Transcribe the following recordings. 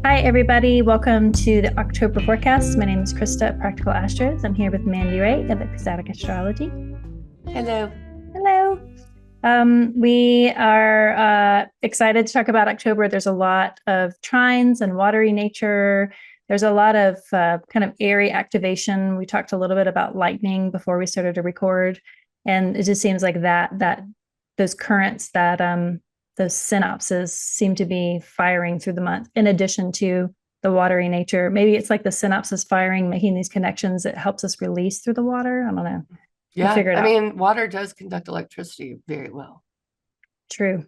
Hi, everybody. Welcome to the October forecast. My name is Christa at Practical Astros. I'm here with Mandi Rae of Astrology. Hello. Hello. We are excited to talk about October. There's a lot of trines and watery nature. There's a lot of kind of airy activation. We talked a little bit about lightning before we started to record. And it just seems like that those currents, those synapses seem to be firing through the month, in addition to the watery nature. Maybe it's like the synapses firing, making these connections. It helps us release through the water. I don't know. Yeah, I mean, water does conduct electricity very well. True.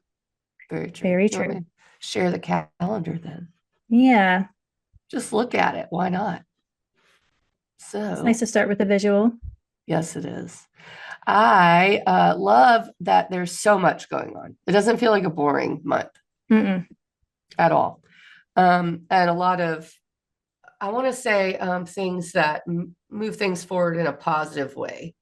Very true. Very true. Share the calendar then. Yeah. Just look at it. Why not? So it's nice to start with a visual. Yes, it is. I love that there's so much going on. It doesn't feel like a boring month at all. And a lot of, I want to say, things that move things forward in a positive way.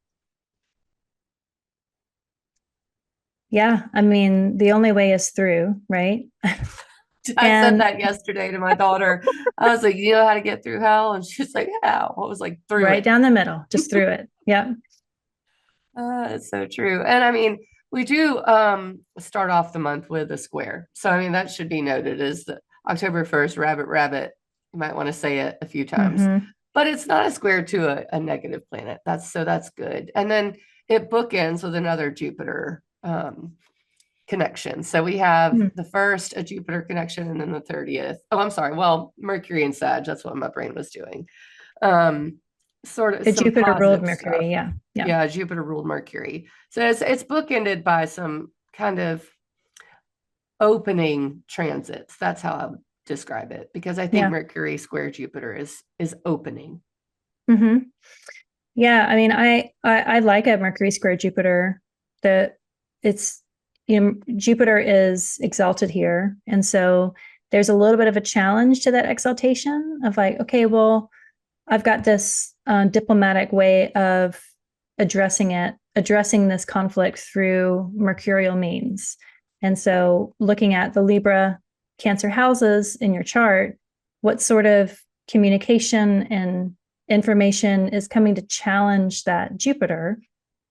Yeah, I mean, the only way is through, right? I said that yesterday to my daughter. I was like, you know how to get through hell? And she's like, how? I was like, through right down the middle, just through it. Yeah. It's so true. And I mean, we do start off the month with a square. So, I mean, that should be noted is that October 1st, rabbit. You might want to say it a few times. But it's not a square to a negative planet. That's good. And then it bookends with another Jupiter connection. So we have the first, a Jupiter connection, and then the 30th. Oh, I'm sorry. Well, Mercury and Sag, that's what my brain was doing. Sort of the Jupiter ruled Mercury. Stuff. Yeah, Jupiter ruled Mercury. So it's bookended by some kind of opening transits. That's how I would describe it, because I think Mercury square Jupiter is opening. Yeah, I mean, I like a Mercury square Jupiter. It's, you know, Jupiter is exalted here, and so there's a little bit of a challenge to that exaltation of like, okay, well, I've got this diplomatic way of addressing this conflict through mercurial means. And so looking at the Libra Cancer houses in your chart, what sort of communication and information is coming to challenge that Jupiter,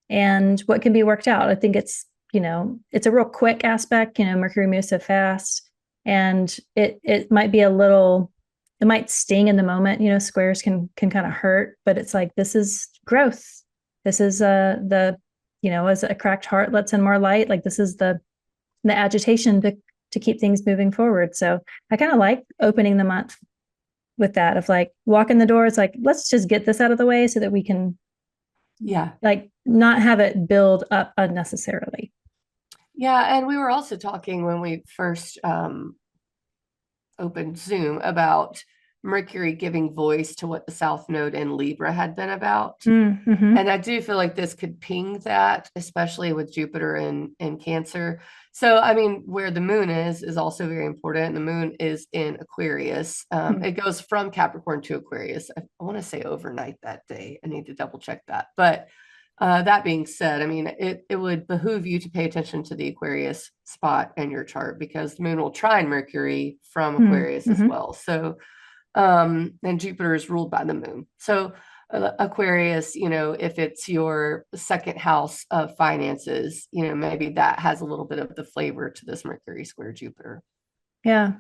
and what can be worked out? I think it's a real quick aspect. Mercury moves so fast, and it might be it might sting in the moment. Squares can kind of hurt, but it's like, this is growth. This is as a cracked heart lets in more light. Like, this is the agitation to keep things moving forward. So I kind of like opening the month with that, of like, walk in the door. It's like, let's just get this out of the way so that we can, like, not have it build up unnecessarily. Yeah. And we were also talking when we first opened Zoom about Mercury giving voice to what the South Node in Libra had been about. And I do feel like this could ping that, especially with Jupiter in Cancer. So, I mean, where the moon is also very important. The moon is in Aquarius. It goes from Capricorn to Aquarius. I want to say overnight that day. I need to double check that. But that being said, I mean, it would behoove you to pay attention to the Aquarius spot in your chart, because the moon will trine Mercury from Aquarius as well. So, and Jupiter is ruled by the moon. So Aquarius, if it's your second house of finances, maybe that has a little bit of the flavor to this Mercury square Jupiter. Yeah.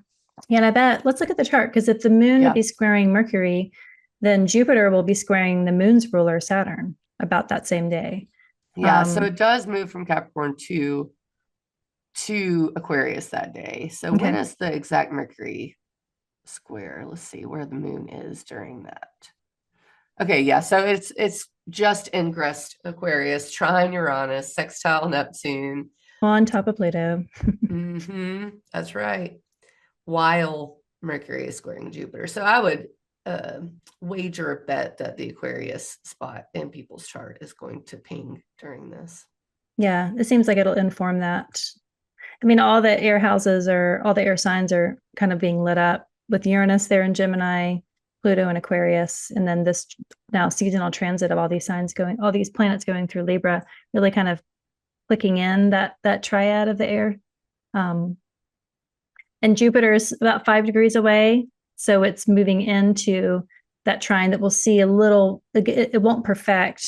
And I bet, let's look at the chart, because if the moon would be squaring Mercury, then Jupiter will be squaring the moon's ruler, Saturn, about that same day. Yeah. So it does move from Capricorn to Aquarius that day. So when is the exact Mercury square? Let's see where the moon is during that. Okay, yeah, so it's just ingressed Aquarius, trine Uranus, sextile Neptune, on top of Pluto. That's right. While Mercury is squaring Jupiter. So I would wager a bet that the Aquarius spot in people's chart is going to ping during this. Yeah, it seems like it'll inform that. I mean, all the all the air signs are kind of being lit up with Uranus there in Gemini, Pluto in Aquarius, and then this now seasonal transit of all these planets going through Libra, really kind of clicking in that triad of the air. And Jupiter is about 5 degrees away, so it's moving into that trine that we'll see a little. It won't perfect,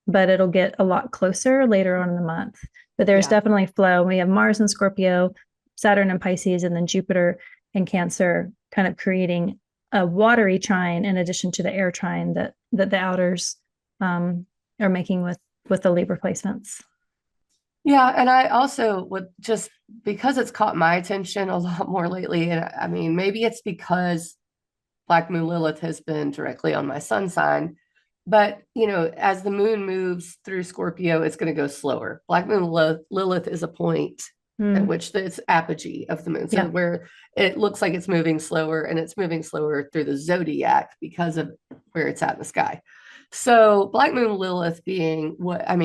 but it'll get a lot closer later on in the month. But there's definitely flow. We have Mars in Scorpio, Saturn in Pisces, and then Jupiter in Cancer, kind of creating a watery trine in addition to the air trine that the outers are making with the Libra placements. Yeah, and I also would just, because it's caught my attention a lot more lately, and I mean, maybe it's because Black Moon Lilith has been directly on my sun sign, but as the moon moves through Scorpio, it's going to go slower. Black Moon Lilith is a point at which it's apogee of the moon, so where it looks like it's moving slower, and it's moving slower through the zodiac because of where it's at in the sky. So Black Moon Lilith being I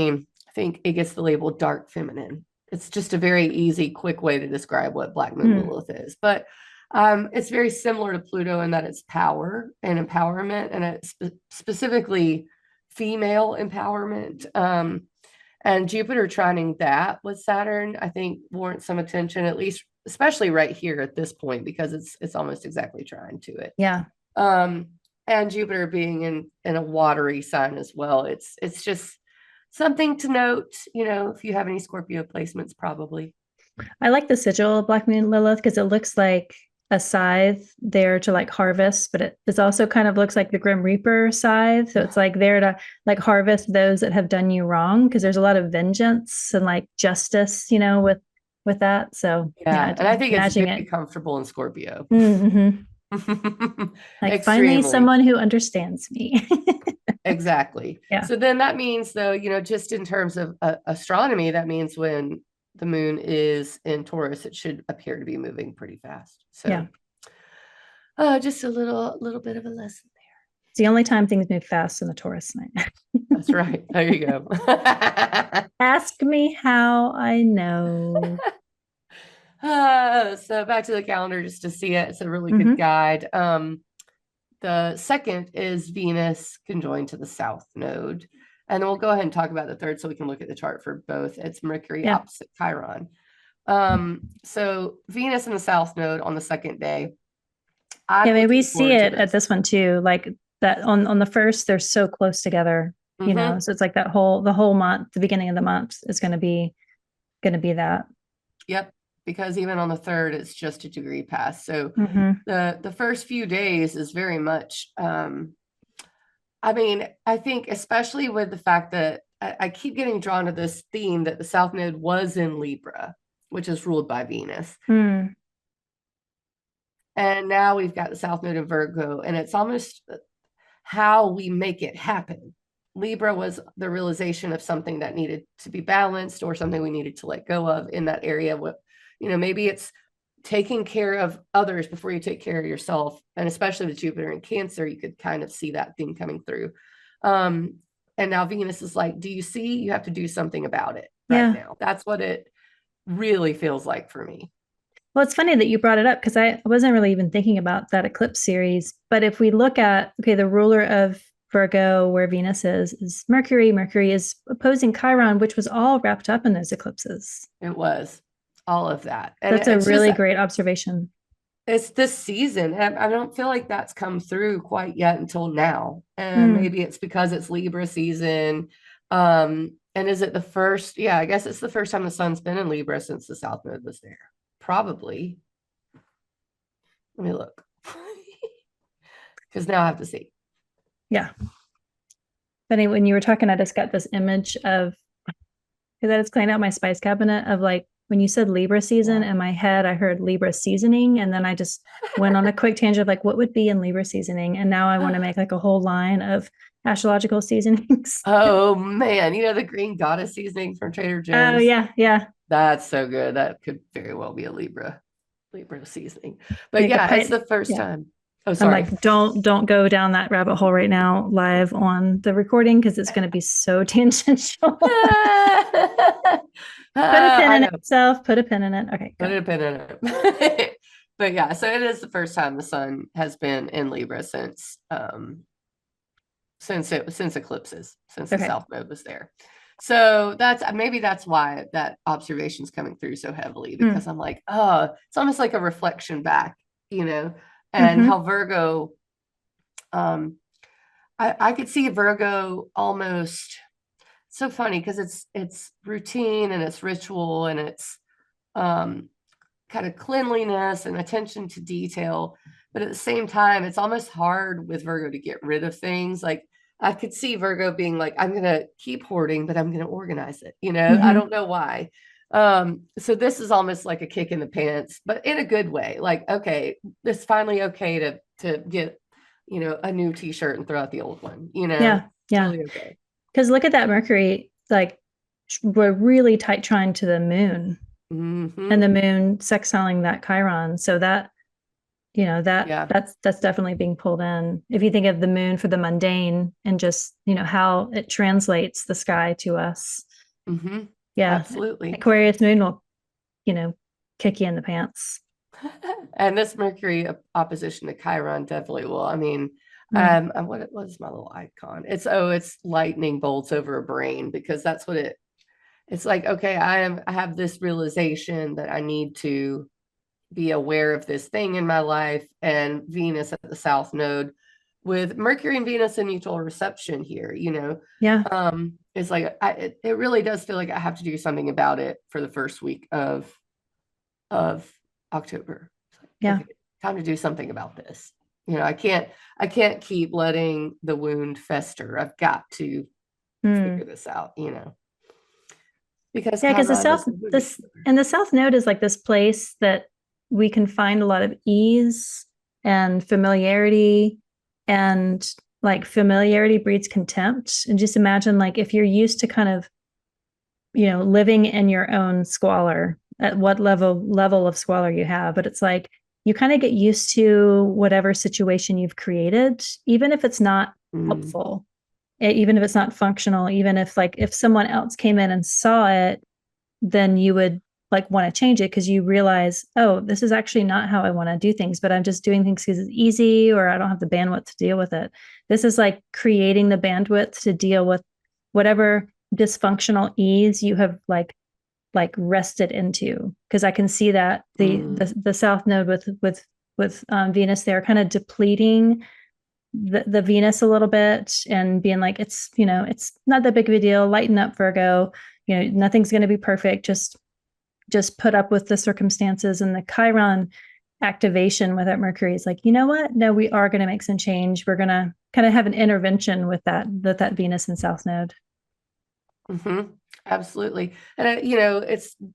think it gets the label dark feminine. It's just a very easy, quick way to describe what Black Moon Lilith is. But it's very similar to Pluto in that it's power and empowerment, and it's specifically female empowerment. And Jupiter trining that with Saturn, I think, warrants some attention, at least, especially right here at this point, because it's almost exactly trine to it. Yeah. And Jupiter being in a watery sign as well. It's just something to note, if you have any Scorpio placements, probably. I like the sigil of Black Moon Lilith because it looks like a scythe there to like harvest, but it also kind of looks like the Grim Reaper scythe. So it's like there to like harvest those that have done you wrong, because there's a lot of vengeance and like justice, with that. So and I think it's very comfortable in Scorpio. Like finally someone who understands me. Exactly. Yeah. So then that means, though, just in terms of astronomy, that means when the moon is in Taurus, it should appear to be moving pretty fast. So just a little bit of a lesson there. It's the only time things move fast in the Taurus night. That's right. There you go. Ask me how I know. So back to the calendar just to see it. It's a really good guide. The second is Venus conjoined to the South Node. And then we'll go ahead and talk about the third so we can look at the chart for both. It's Mercury opposite Chiron. So Venus in the South Node on the second day. Maybe we see it at this one too. Like that on the first, they're so close together, so it's like the whole month, the beginning of the month is going to be that. Yep. Because even on the third, it's just a degree past. So the first few days is very much, I think especially with the fact that I keep getting drawn to this theme that the South Node was in Libra, which is ruled by Venus. And now we've got the South Node in Virgo, and it's almost how we make it happen. Libra was the realization of something that needed to be balanced or something we needed to let go of in that area. Maybe it's taking care of others before you take care of yourself. And especially with Jupiter in Cancer, you could kind of see that theme coming through. And now Venus is like, do you see? You have to do something about it now. That's what it really feels like for me. Well, it's funny that you brought it up because I wasn't really even thinking about that eclipse series. But if we look at, the ruler of Virgo, where Venus is Mercury. Mercury is opposing Chiron, which was all wrapped up in those eclipses. It was. All of that. And that's a really great observation. It's this season. I don't feel like that's come through quite yet until now. And maybe it's because it's Libra season. And is it the first? Yeah, I guess it's the first time the sun's been in Libra since the South Node was there. Probably. Let me look. Because now I have to see. Yeah. But anyway, when you were talking, I just got this image of, because I just cleaned out my spice cabinet of like, when you said Libra season, in my head, I heard Libra seasoning. And then I just went on a quick tangent of like, what would be in Libra seasoning? And now I want to make like a whole line of astrological seasonings. Oh, man. The green goddess seasoning from Trader Joe's. Oh, yeah. Yeah. That's so good. That could very well be a Libra seasoning. But it's the first time. Oh, sorry. I'm like, don't go down that rabbit hole right now live on the recording because it's going to be so tangential. Put a pin in it itself. Put a pin in it. Okay, Put good. a pin in it. But yeah, so it is the first time the sun has been in Libra since eclipses, since the South Node was there. So that's why that observation is coming through so heavily, because I'm like, oh, it's almost like a reflection back, and how Virgo, I could see Virgo almost, so funny because it's routine and it's ritual and it's kind of cleanliness and attention to detail. But at the same time, it's almost hard with Virgo to get rid of things. Like I could see Virgo being like, I'm going to keep hoarding, but I'm going to organize it. I don't know why. So this is almost like a kick in the pants, but in a good way. Like, okay, it's finally okay to get, a new t-shirt and throw out the old one, Yeah. Totally okay. Because look at that Mercury, like we're really tight trying to the moon, and the moon sextiling that Chiron. So that, that's definitely being pulled in. If you think of the moon for the mundane and just, how it translates the sky to us. Yeah, absolutely. Aquarius moon will, kick you in the pants. And this Mercury opposition to Chiron definitely will. I mean, what is my little icon? It's lightning bolts over a brain, because that's what it's like. Okay, I have this realization that I need to be aware of this thing in my life, and Venus at the South Node with Mercury and Venus in mutual reception here, Yeah. It's like it really does feel like I have to do something about it for the first week of October. Yeah. Okay, time to do something about this. I can't keep letting the wound fester. I've got to figure this out, because because the South Node is like this place that we can find a lot of ease and familiarity, and like familiarity breeds contempt. And just imagine, like, if you're used to kind of, living in your own squalor, at what level of squalor you have, but it's like you kind of get used to whatever situation you've created, even if it's not helpful, even if it's not functional, even if someone else came in and saw it, then you would like want to change it, because you realize, oh, this is actually not how I want to do things, but I'm just doing things because it's easy, or I don't have the bandwidth to deal with it. This is like creating the bandwidth to deal with whatever dysfunctional ease you have like rested into. Because I can see that the South Node with Venus there kind of depleting the Venus a little bit, and being like, it's not that big of a deal, lighten up, Virgo, nothing's going to be perfect, just put up with the circumstances. And the Chiron activation with that Mercury is like, you know what, no, we are going to make some change, we're going to kind of have an intervention with that Venus and South Node. Absolutely. And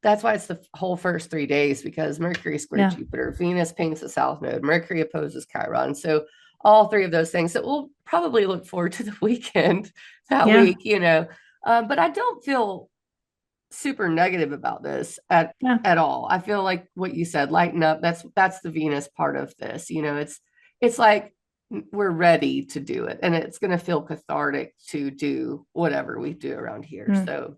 that's why it's the whole first 3 days, because Mercury square Jupiter, Venus pings the South Node, Mercury opposes Chiron. So all three of those things that we'll probably look forward to the weekend that week, but I don't feel super negative about this at all. I feel like what you said, lighten up. That's the Venus part of this. It's like we're ready to do it, and it's going to feel cathartic to do whatever we do around here. So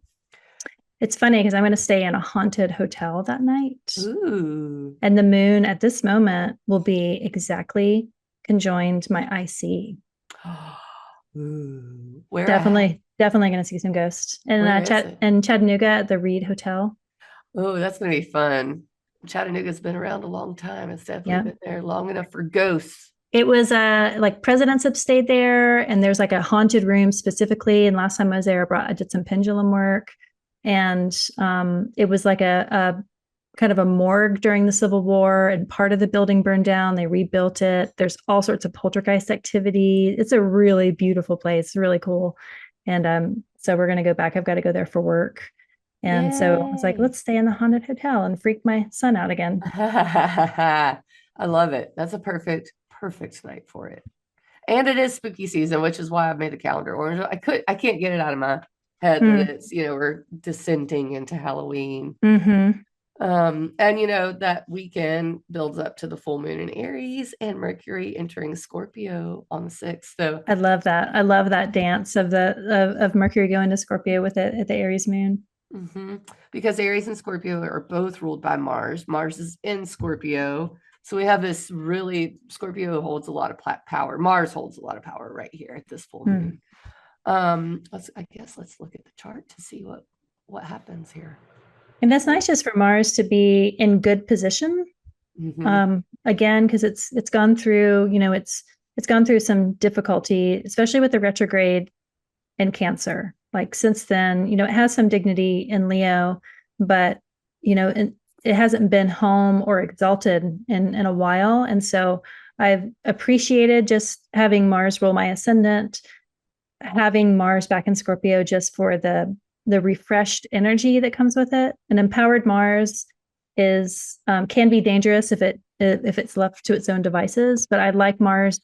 it's funny because I'm going to stay in a haunted hotel that night. Ooh. And the moon at this moment will be exactly conjoined my IC. Ooh. Where definitely going to see some ghosts in Chattanooga at the Reed Hotel. Oh, that's going to be fun. Chattanooga's been around a long time. It's definitely been there long enough for ghosts. It was like presidents have stayed there, and there's like a haunted room specifically. And last time I was there, I did some pendulum work, and it was like a kind of a morgue during the Civil War, and part of the building burned down. They rebuilt it. There's all sorts of poltergeist activity. It's a really beautiful place. It's really cool. And so we're going to go back. I've got to go there for work. And so I was like, let's stay in the haunted hotel and freak my son out again. I love it. That's a perfect night for it. And it is spooky season, which is why I've made the calendar orange. I can't get it out of my head that it's, we're descending into Halloween. And that weekend builds up to the full moon in Aries and Mercury entering Scorpio on the 6th. So I love that. I love that dance of Mercury going to Scorpio with it at the Aries moon. Because Aries and Scorpio are both ruled by Mars. Mars is in Scorpio. So we have this really, Scorpio holds a lot of power. Mars holds a lot of power right here at this full moon. Let's look at the chart to see what happens here. And that's nice just for Mars to be in good position. Again, because it's gone through, it's gone through some difficulty, especially with the retrograde in Cancer. Like since then, it has some dignity in Leo, but it hasn't been home or exalted in a while. And so I've appreciated just having Mars rule my ascendant, having Mars back in Scorpio just for the refreshed energy that comes with it. An empowered Mars is can be dangerous if it's left to its own devices. But I like Mars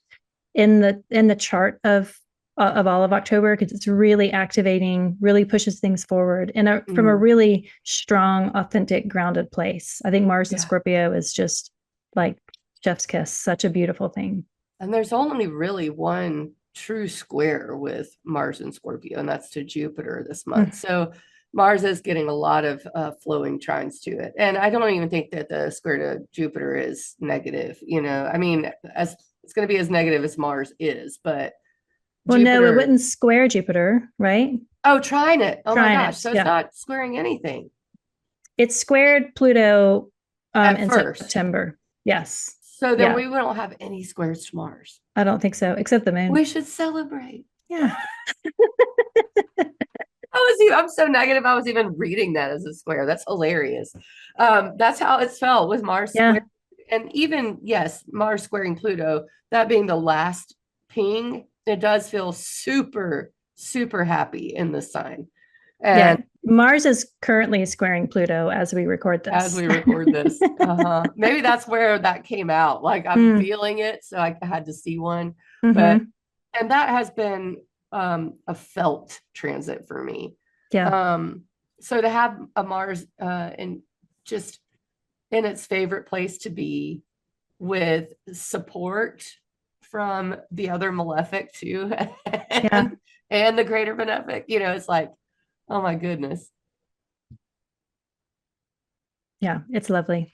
in the chart of all of October because it's really activating, really pushes things forward from a really strong, authentic, grounded place. I think Mars in Scorpio is just like chef's kiss, such a beautiful thing. And there's only really one true square with Mars and Scorpio, and that's to Jupiter this month. So Mars is getting a lot of flowing trines to it. And I don't even think that the square to Jupiter is negative. I mean, it's going to be as negative as Mars is, but well, Jupiter, no, it wouldn't square Jupiter, right? Oh, trine it. Oh my gosh. So it's not squaring anything. It's squared Pluto in September. Yes. So then we won't have any squares to Mars. I don't think so, except the moon. We should celebrate. Yeah. I'm so negative. I was even reading that as a square. That's hilarious. That's how it's felt with Mars square. And even, yes, Mars squaring Pluto, that being the last ping, it does feel super, super happy in this sign. And Mars is currently squaring Pluto as we record this. Maybe that's where that came out. Like I'm feeling it, so I had to see one. And that has been a felt transit for me. So to have a Mars in its favorite place to be, with support from the other malefic too, and the greater benefic, it's like, oh my goodness. Yeah, it's lovely.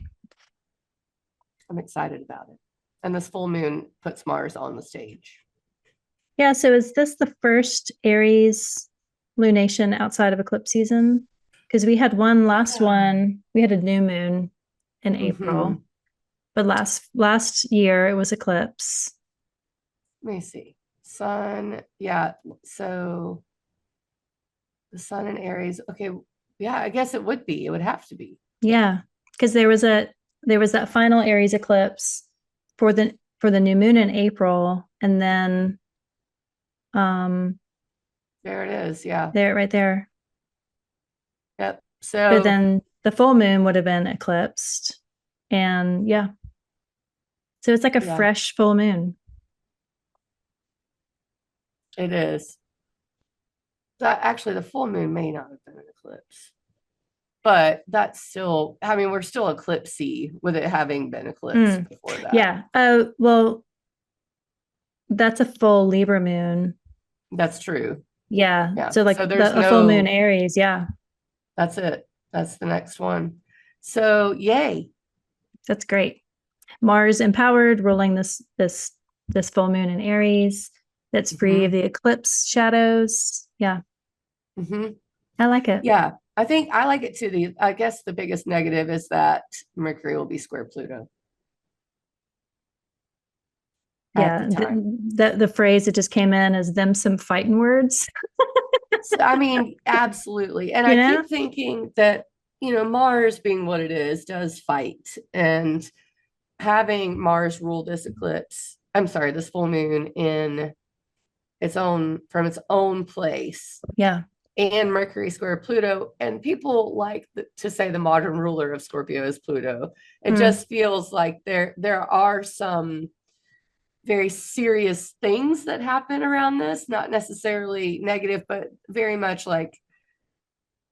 I'm excited about it. And this full moon puts Mars on the stage. Yeah, so is this the first Aries lunation outside of eclipse season? Because we had one one, we had a new moon in April, but last year it was eclipse. Let me see. Sun, so the sun in Aries. Okay, I guess it would be. It would have to be. Yeah, because there was that final Aries eclipse for the new moon in April, and then there it is. Yeah, there, right there. Yep. So but then the full moon would have been eclipsed, and so it's like a fresh full moon. It is. Actually, the full moon may not have been an eclipse, but that's still, I mean, we're still eclipsy with it having been eclipsed before that. Yeah. Well, that's a full Libra moon. That's true. Yeah. So like a full moon Aries. Yeah. That's it. That's the next one. So yay. That's great. Mars empowered, ruling this full moon in Aries. That's free of the eclipse shadows. Yeah. I like it. Yeah. I think I like it too. I guess the biggest negative is that Mercury will be square Pluto. Yeah. The phrase that just came in is them some fighting words. So, I mean, absolutely. And I keep thinking that, Mars being what it is, does fight. And having Mars rule this this full moon in from its own place. Yeah. And Mercury square Pluto. And people like to say the modern ruler of Scorpio is Pluto. It just feels like there are some very serious things that happen around this, not necessarily negative, but very much like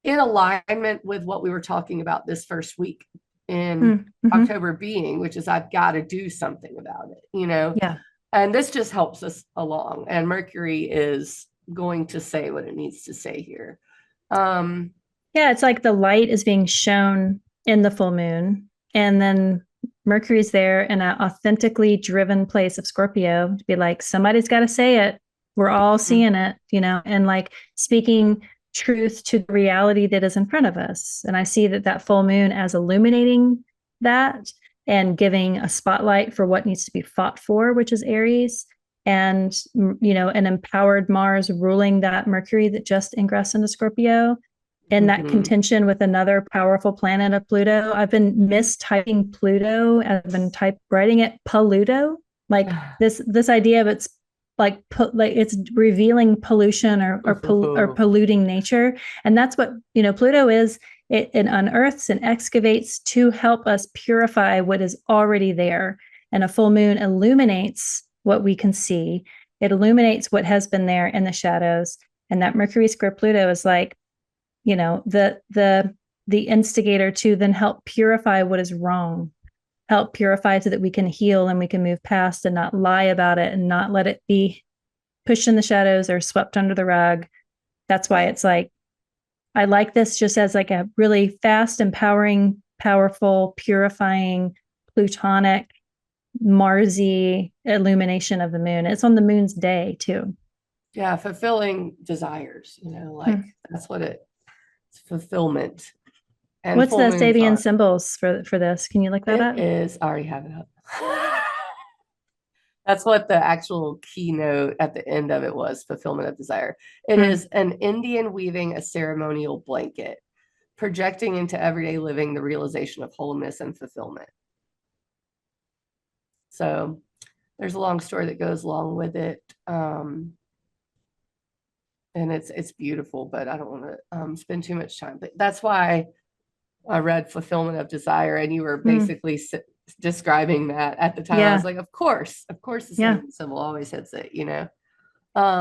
in alignment with what we were talking about this first week in October being, which is I've got to do something about it, Yeah. And this just helps us along. And Mercury is going to say what it needs to say here. Yeah, it's like the light is being shown in the full moon, and then Mercury's there in an authentically driven place of Scorpio to be like, somebody's got to say it. We're all seeing it, and like speaking truth to the reality that is in front of us. And I see that full moon as illuminating that and giving a spotlight for what needs to be fought for, which is Aries. And, an empowered Mars ruling that Mercury that just ingressed into Scorpio in that contention with another powerful planet of Pluto. I've been mistyping Pluto. I've been writing it Paluto. Like this idea of it's like it's revealing pollution or polluting nature. And that's what, Pluto is. It unearths and excavates to help us purify what is already there. And a full moon illuminates what we can see. It illuminates what has been there in the shadows. And that Mercury square Pluto is like, the instigator to then help purify what is wrong, help purify so that we can heal and we can move past and not lie about it and not let it be pushed in the shadows or swept under the rug. That's why it's like, I like this just as like a really fast, empowering, powerful, purifying, plutonic, Marsy illumination of the moon. It's on the moon's day too. Yeah, fulfilling desires, that's what it's fulfillment. And what's the Sabian symbols for this? Can you look that up? It is, I already have it up. That's what the actual keynote at the end of it was, fulfillment of desire. It is an Indian weaving a ceremonial blanket, projecting into everyday living the realization of wholeness and fulfillment. So there's a long story that goes along with it. And it's beautiful, but I don't want to spend too much time. But that's why I read fulfillment of desire, and you were basically describing that at the time. I was like, of course the same symbol always hits it, but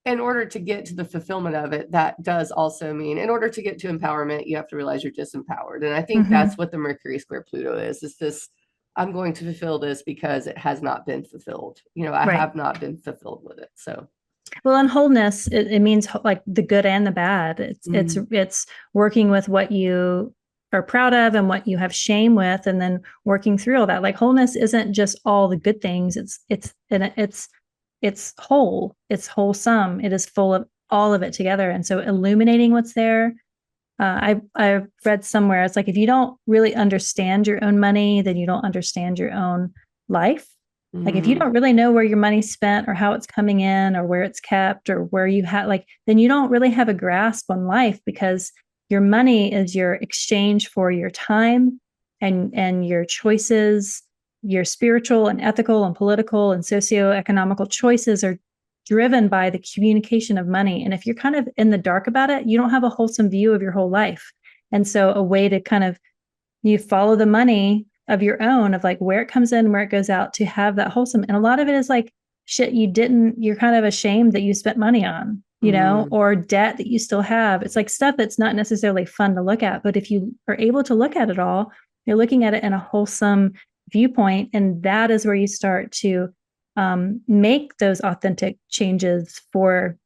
in order to get to the fulfillment of it, that does also mean in order to get to empowerment, you have to realize you're disempowered. And I think that's what the Mercury square Pluto is this, I'm going to fulfill this because it has not been fulfilled. I have not been fulfilled with it. So well, and wholeness, it means like the good and the bad. It's working with what you are proud of and what you have shame with, and then working through all that. Like wholeness isn't just all the good things. It's whole. It's wholesome. It is full of all of it together. And so illuminating what's there. I've read somewhere, it's like, if you don't really understand your own money, then you don't understand your own life. Like if you don't really know where your money's spent or how it's coming in or where it's kept or where you have then you don't really have a grasp on life, because your money is your exchange for your time and your choices. Your spiritual and ethical and political and socioeconomical choices are driven by the communication of money. And if you're kind of in the dark about it, you don't have a wholesome view of your whole life. And so a way to kind of, you follow the money of your own, of like where it comes in, where it goes out, to have that wholesome. And a lot of it is like shit you're kind of ashamed that you spent money on, or debt that you still have. It's like stuff that's not necessarily fun to look at. But if you are able to look at it all, you're looking at it in a wholesome viewpoint. And that is where you start to make those authentic changes for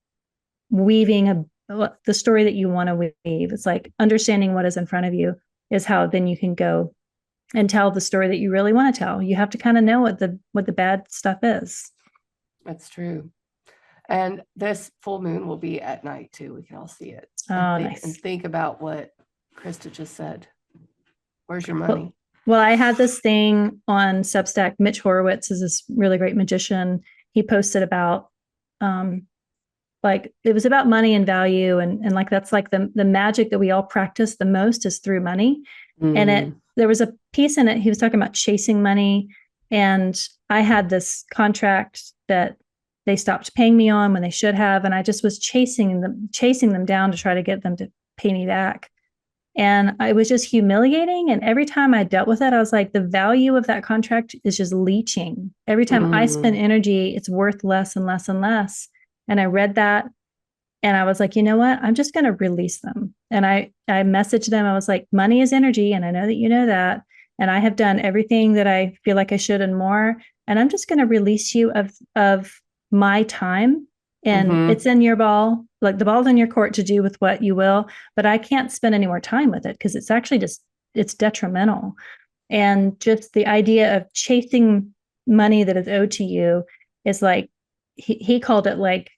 weaving the story that you want to weave. It's like understanding what is in front of you is how then you can go and tell the story that you really want to tell. You have to kind of know what the bad stuff is. That's true. And this full moon will be at night too. We can all see it. Nice. And think about what Christa just said. Where's your money? Well, I had this thing on Substack. Mitch Horowitz is this really great magician. He posted about, it was about money and value. And like, that's like the magic that we all practice the most is through money. And there was a piece in it. He was talking about chasing money. And I had this contract that they stopped paying me on when they should have. And I just was chasing them down to try to get them to pay me back. And it was just humiliating. And every time I dealt with it, I was like, the value of that contract is just leaching. Every time I spend energy, it's worth less and less and less. And I read that and I was like, you know what? I'm just going to release them. And I messaged them. I was like, money is energy. And I know that you know that. And I have done everything that I feel like I should and more. And I'm just going to release you of my time and it's in your ball, like the ball's in your court to do with what you will, but I can't spend any more time with it because it's actually just, it's detrimental. And just the idea of chasing money that is owed to you is like, he called it like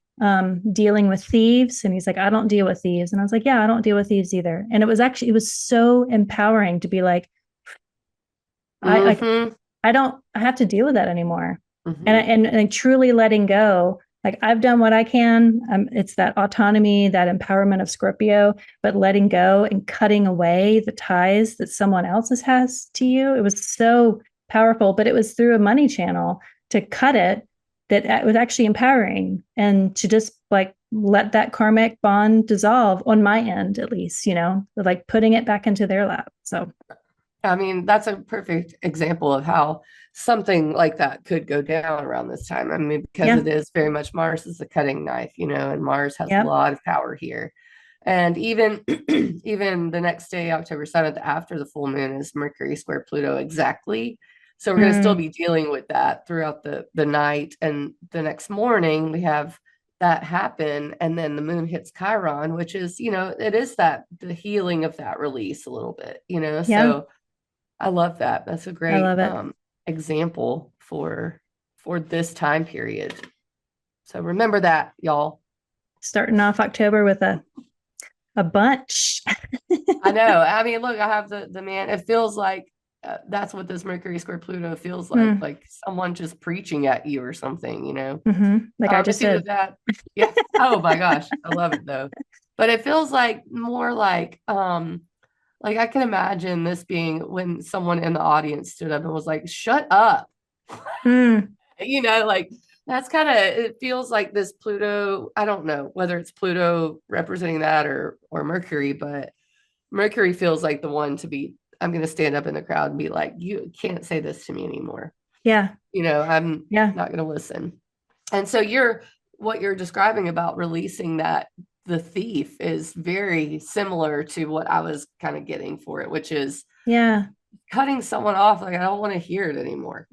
dealing with thieves. And he's like, I don't deal with thieves. And I was like, yeah, I don't deal with thieves either. And it was so empowering to be like, I have to deal with that anymore. And truly letting go. Like I've done what I can. It's that autonomy, that empowerment of Scorpio, but letting go and cutting away the ties that someone else has to you. It was so powerful, but it was through a money channel to cut it that was actually empowering, and to just like let that karmic bond dissolve on my end, at least, like putting it back into their lap. So I mean, that's a perfect example of how something like that could go down around this time. I mean, because it is very much Mars is a cutting knife, and Mars has a lot of power here. And even even the next day, October 7th, after the full moon, is Mercury square Pluto exactly. So we're going to still be dealing with that throughout the night. And the next morning, we have that happen. And then the moon hits Chiron, which is, it is the healing of that release a little bit, so I love that. That's a great example for this time period. So remember that, y'all. Starting off October with a bunch. I know. I mean, look, I have the man. It feels like that's what this Mercury square Pluto feels like someone just preaching at you or something, Like I just said. That. Yeah. Oh my gosh, I love it though. But it feels like more like I can imagine this being when someone in the audience stood up and was like, shut up. That's kind of, it feels like this Pluto. I don't know whether it's Pluto representing that or Mercury, but Mercury feels like the one to be, I'm going to stand up in the crowd and be like, you can't say this to me anymore. Yeah. I'm not going to listen. And so what you're describing about releasing the thief is very similar to what I was kind of getting for it, which is cutting someone off. Like, I don't want to hear it anymore,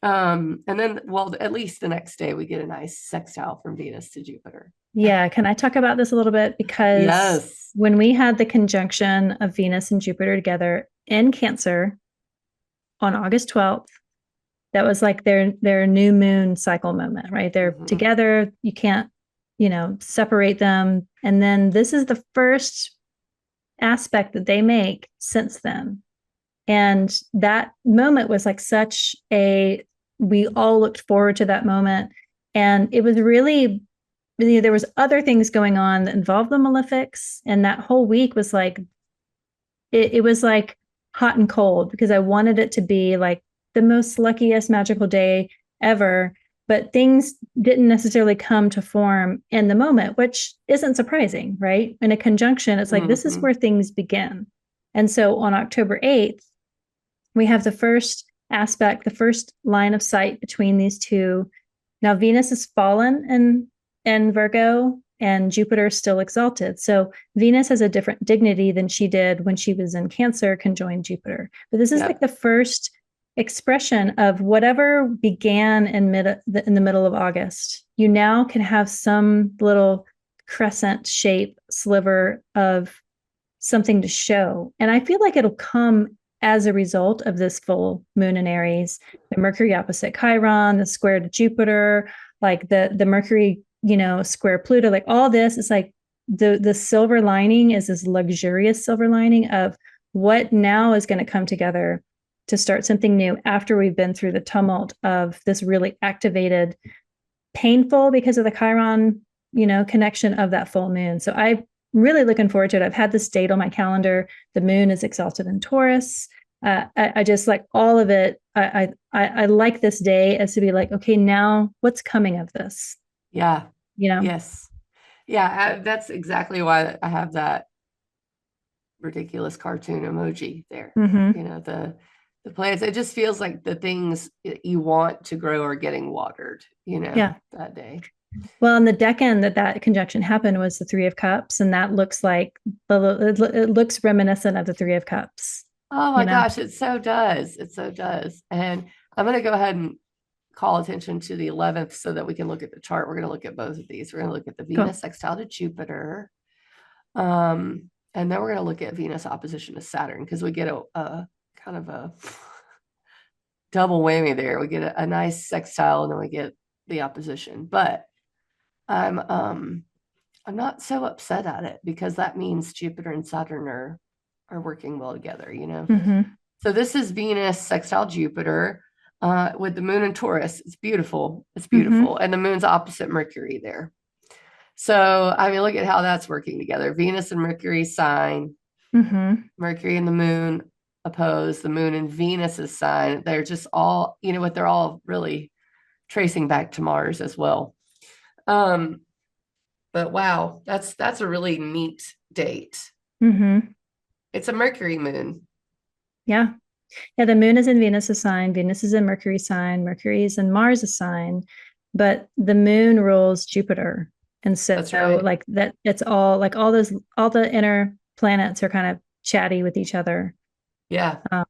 and then, well, at least the next day we get a nice sextile from Venus to Jupiter. Yeah. Can I talk about this a little bit? Because when we had the conjunction of Venus and Jupiter together in Cancer on August 12th, that was like their new moon cycle moment, right? They're together. You can't, separate them. And then this is the first aspect that they make since then. And that moment was like we all looked forward to that moment. And it was really, there was other things going on that involved the malefics. And that whole week was like, it was like hot and cold, because I wanted it to be like the most luckiest magical day ever. But things didn't necessarily come to form in the moment, which isn't surprising, right? In a conjunction, it's like, this is where things begin. And so on October 8th, we have the first aspect, the first line of sight between these two. Now, Venus is fallen in Virgo, and Jupiter is still exalted. So Venus has a different dignity than she did when she was in Cancer, conjoined Jupiter. But this is like the first expression of whatever began in the middle of August. You now can have some little crescent shape sliver of something to show. And I feel like it'll come as a result of this full moon in Aries, the Mercury opposite Chiron, the square to Jupiter, like the Mercury, square Pluto, like all this is like the silver lining is this luxurious silver lining of what now is going to come together to start something new after we've been through the tumult of this really activated, painful because of the Chiron, connection of that full moon. So I'm really looking forward to it. I've had this date on my calendar. The moon is exalted in Taurus. I just like all of it. I like this day as to be like, okay, now what's coming of this? Yeah. Yes. Yeah. That's exactly why I have that ridiculous cartoon emoji there. The plants, it just feels like the things you want to grow are getting watered, that day. Well, and the decan that conjunction happened was the Three of Cups, and that looks like it looks reminiscent of the Three of Cups. Oh my gosh, it so does. It so does. And I'm going to go ahead and call attention to the 11th so that we can look at the chart. We're going to look at both of these. We're going to look at the Venus sextile to Jupiter. And then we're going to look at Venus opposition to Saturn, because we get a kind of a double whammy there. We get a nice sextile, and then we get the opposition. But I'm not so upset at it, because that means Jupiter and Saturn are working well together, you know. So this is Venus sextile Jupiter with the moon in Taurus. It's beautiful. It's beautiful. And the moon's opposite Mercury there. So, I mean, look at how that's working together. Venus and Mercury sign, Mercury and the moon opposed, the moon and Venus's sign. They're just all, you know what, they're all really tracing back to Mars as well. But wow, that's a really neat date. It's a Mercury moon. Yeah. Yeah, the moon is in Venus's sign, Venus is in Mercury's sign, Mercury is in Mars's sign, but the moon rules Jupiter. And so, like that, it's all like all the inner planets are kind of chatty with each other. Yeah. And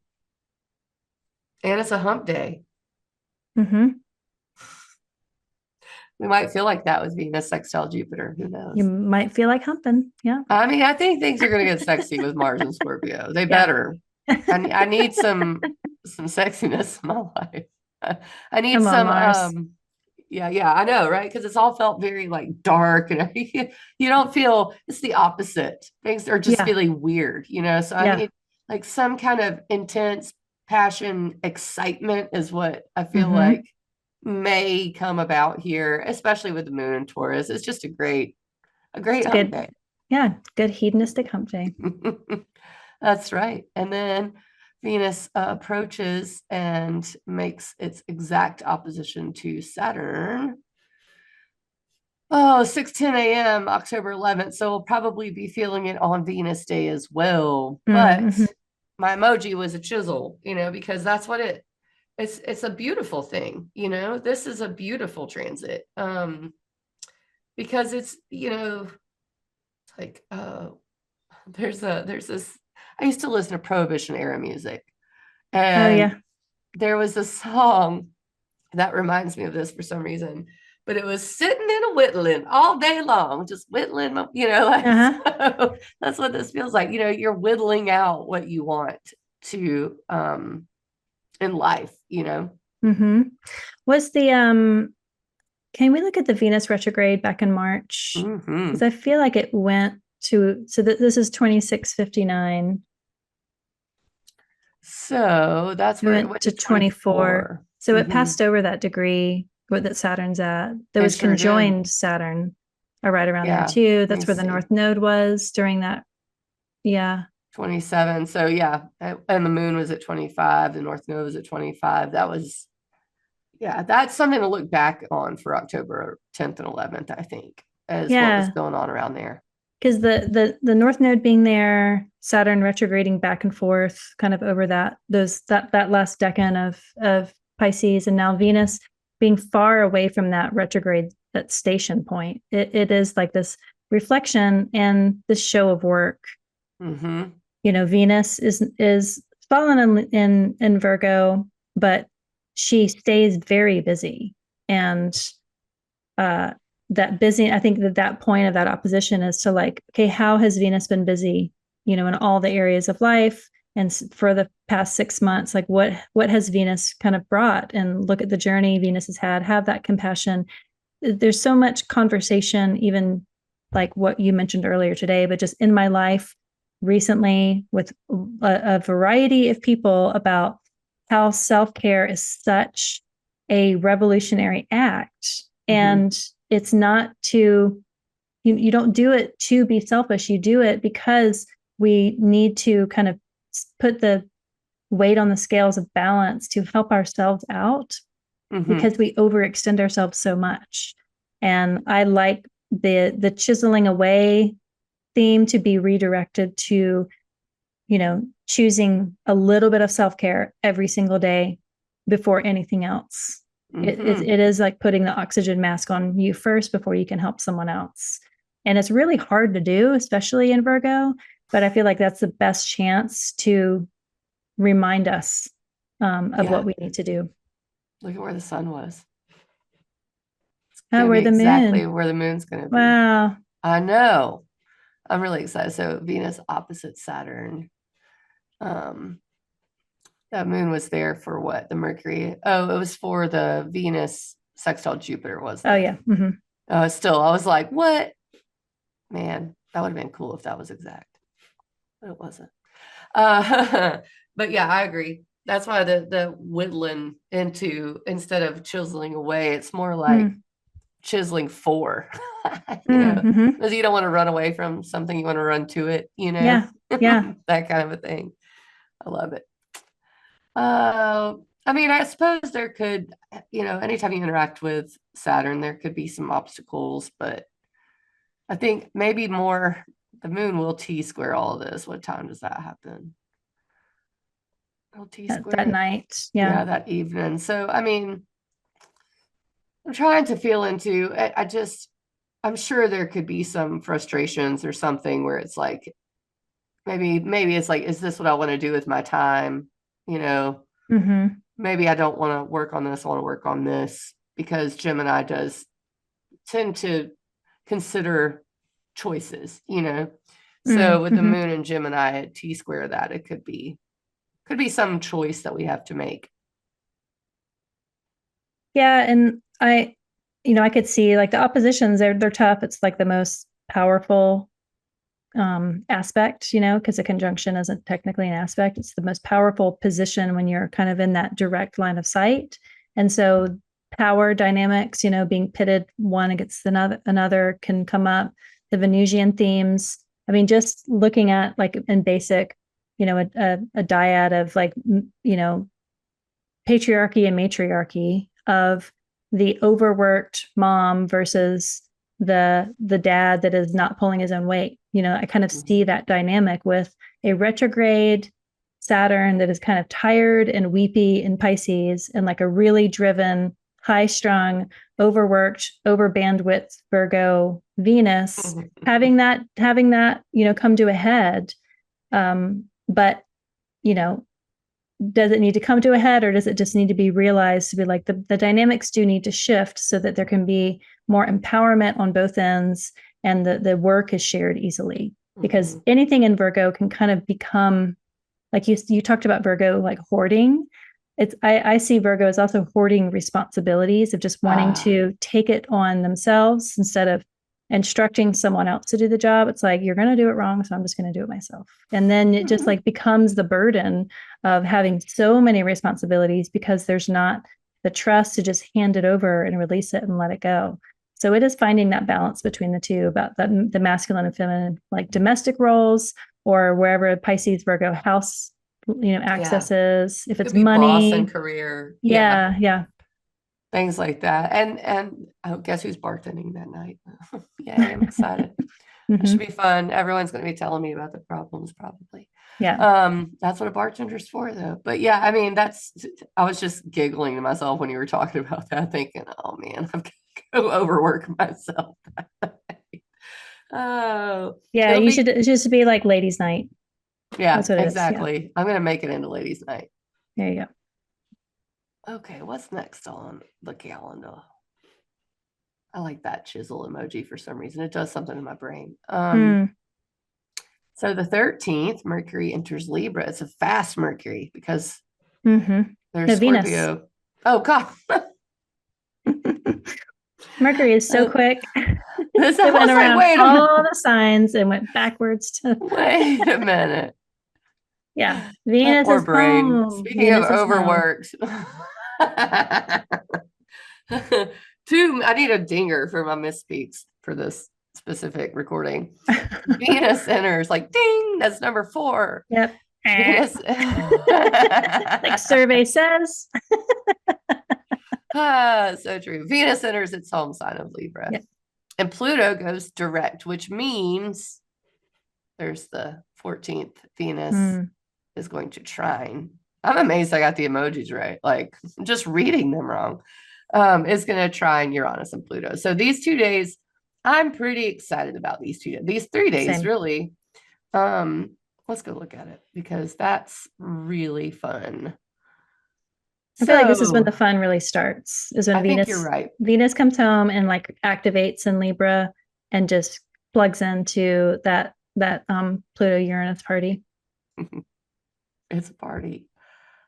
it's a hump day. We might feel like that with Venus sextile Jupiter. Who knows? You might feel like humping. Yeah. I mean, I think things are going to get sexy with Mars and Scorpio. They better. I need some sexiness in my life. I need some yeah, I know, right? Because it's all felt very like dark, and you don't feel, it's the opposite. Things are just feeling weird, you know. So I need like some kind of intense passion, excitement is what I feel like may come about here, especially with the moon in Taurus. It's just a great hump day. Yeah, good hedonistic hump day. That's right. And then Venus approaches and makes its exact opposition to Saturn. 6:10 a.m. October 11th. So we'll probably be feeling it on Venus Day as well. But my emoji was a chisel, you know, because that's what it's a beautiful thing, you know. This is a beautiful transit. Because it's, you know, it's like there's this, I used to listen to Prohibition era music, and there was a song that reminds me of this for some reason, but it was sitting in a whittling all day long, just whittling, you know, like, so that's what this feels like. You know, you're whittling out what you want to in life, you know. Was the can we look at the Venus retrograde back in March? Because I feel like it went to, so that this is 2659. So that's where it went to 24. So it passed over that degree that Saturn's at. There was conjoined Saturn right around there too. That's where the North Node was during that. 27. So and the moon was at 25. The North Node was at 25. That was, that's something to look back on for October 10th and 11th, I think, as what was going on around there. Because the North Node being there, Saturn retrograding back and forth kind of over that last decan of Pisces, and now Venus being far away from that retrograde, that station point. It is like this reflection and this show of work. You know, Venus is fallen in Virgo, but she stays very busy, and that busy, I think that point of that opposition is to like, okay, how has Venus been busy, you know, in all the areas of life, and for the past 6 months, like what has Venus kind of brought, and look at the journey Venus has had, have that compassion. There's so much conversation, even like what you mentioned earlier today, but just in my life recently with a variety of people about how self-care is such a revolutionary act. And it's not to, you don't do it to be selfish. You do it because we need to kind of put the weight on the scales of balance to help ourselves out, because we overextend ourselves so much. And I like the chiseling away theme to be redirected to, you know, choosing a little bit of self-care every single day before anything else. It is like putting the oxygen mask on you first before you can help someone else. And it's really hard to do, especially in Virgo, but I feel like that's the best chance to remind us of what we need to do. Look at where the sun was. It's Oh, gonna be where the exactly moon. where the moon's gonna be. Wow. I know. I'm really excited. So Venus opposite Saturn. That moon was there for what? The Mercury. Oh, it was for the Venus sextile Jupiter, wasn't Oh, it? yeah. Mm-hmm. Still, I was like, what? Man, that would have been cool if that was exact. But it wasn't. But yeah, I agree. That's why the whittling into, instead of chiseling away, it's more like chiseling for, Mm-hmm. because you don't want to run away from something, you want to run to it, Yeah. Yeah. that kind of a thing. I love it. I mean, I suppose there could, anytime you interact with Saturn, there could be some obstacles, but I think maybe more the moon will T square all of this. What time does that happen? It'll T That square. night. Yeah, Yeah. that evening. So, I mean, I'm trying to feel into, I'm sure there could be some frustrations or something where it's like, maybe it's like, is this what I want to do with my time? You know, Mm-hmm. maybe I don't want to work on this. I want to work on this, because Gemini does tend to consider choices, So with the Mm-hmm. moon and Gemini at T square, that it could be some choice that we have to make. Yeah. And I could see like the oppositions, they're tough. It's like the most powerful aspect, because a conjunction isn't technically an aspect. It's the most powerful position when you're kind of in that direct line of sight. And so power dynamics, being pitted one against another can come up. The Venusian themes. I mean, just looking at like in basic, a dyad of like, patriarchy and matriarchy of the overworked mom versus the dad that is not pulling his own weight. I kind of see that dynamic with a retrograde Saturn that is kind of tired and weepy in Pisces, and like a really driven, high strung, overworked, over bandwidth Virgo Venus, having that come to a head. But you know does it need to come to a head, or does it just need to be realized to be like the dynamics do need to shift so that there can be more empowerment on both ends, and the work is shared easily? Because anything in Virgo can kind of become, like you talked about Virgo like hoarding. I see Virgo as also hoarding responsibilities of just wanting to take it on themselves instead of instructing someone else to do the job. It's like, you're going to do it wrong, so I'm just going to do it myself. And then it just like becomes the burden of having so many responsibilities because there's not the trust to just hand it over and release it and let it go. So it is finding that balance between the two, about the masculine and feminine, like domestic roles, or wherever Pisces Virgo house access is, if it's Could be boss and money. career. Yeah. Things like that. And oh, guess who's bartending that night? Yay, I'm excited. It should be fun. Everyone's going to be telling me about the problems, probably. Yeah. That's what a bartender's for, though. But yeah, I mean, I was just giggling to myself when you were talking about that, thinking, oh man, I've got to go overwork myself. Oh, Yeah, it should be like ladies' night. Yeah, That's what it is. Yeah. exactly. I'm going to make it into ladies' night. There you go. Okay, what's next on the calendar? I like that chisel emoji for some reason. It does something in my brain. So the 13th, Mercury enters Libra. It's a fast Mercury because there's Venus. Scorpio. Oh, God. Mercury is so quick. It went around wait a all minute. the signs and went backwards to. Wait a minute. Yeah, That Venus poor is brain. home. Speaking Venus of is home. overworked. I need a dinger for my misspeaks for this specific recording. Venus enters, like ding, that's number 4. Yep. Venus. Like survey says. So true. Venus enters its home sign of Libra. Yep. And Pluto goes direct, which means there's the 14th. Venus is going to trine. I'm amazed I got the emojis right. Like, I'm just reading them wrong. Is going to trine Uranus and Pluto. So these 2 days, I'm pretty excited about these 2 days. These 3 days, Same. really. Let's go look at it because that's really fun. I feel like this is when So the fun really starts, is when I think you're right. Venus comes home and like activates in Libra and just plugs into that Pluto Uranus party. It's a party.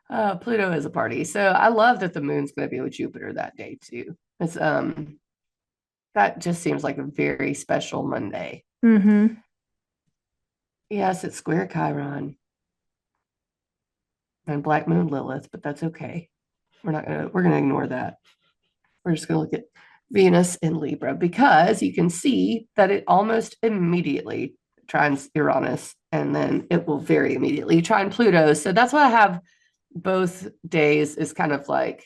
Pluto is a party. So I love that the moon's going to be with Jupiter that day too. It's that just seems like a very special Monday. Mm-hmm. Yes, it's square Chiron and Black Moon Lilith, but that's okay. We're gonna ignore that. We're just gonna look at Venus in Libra because you can see that it almost immediately trines Uranus and then it will very immediately trine Pluto. So that's why I have both days is kind of like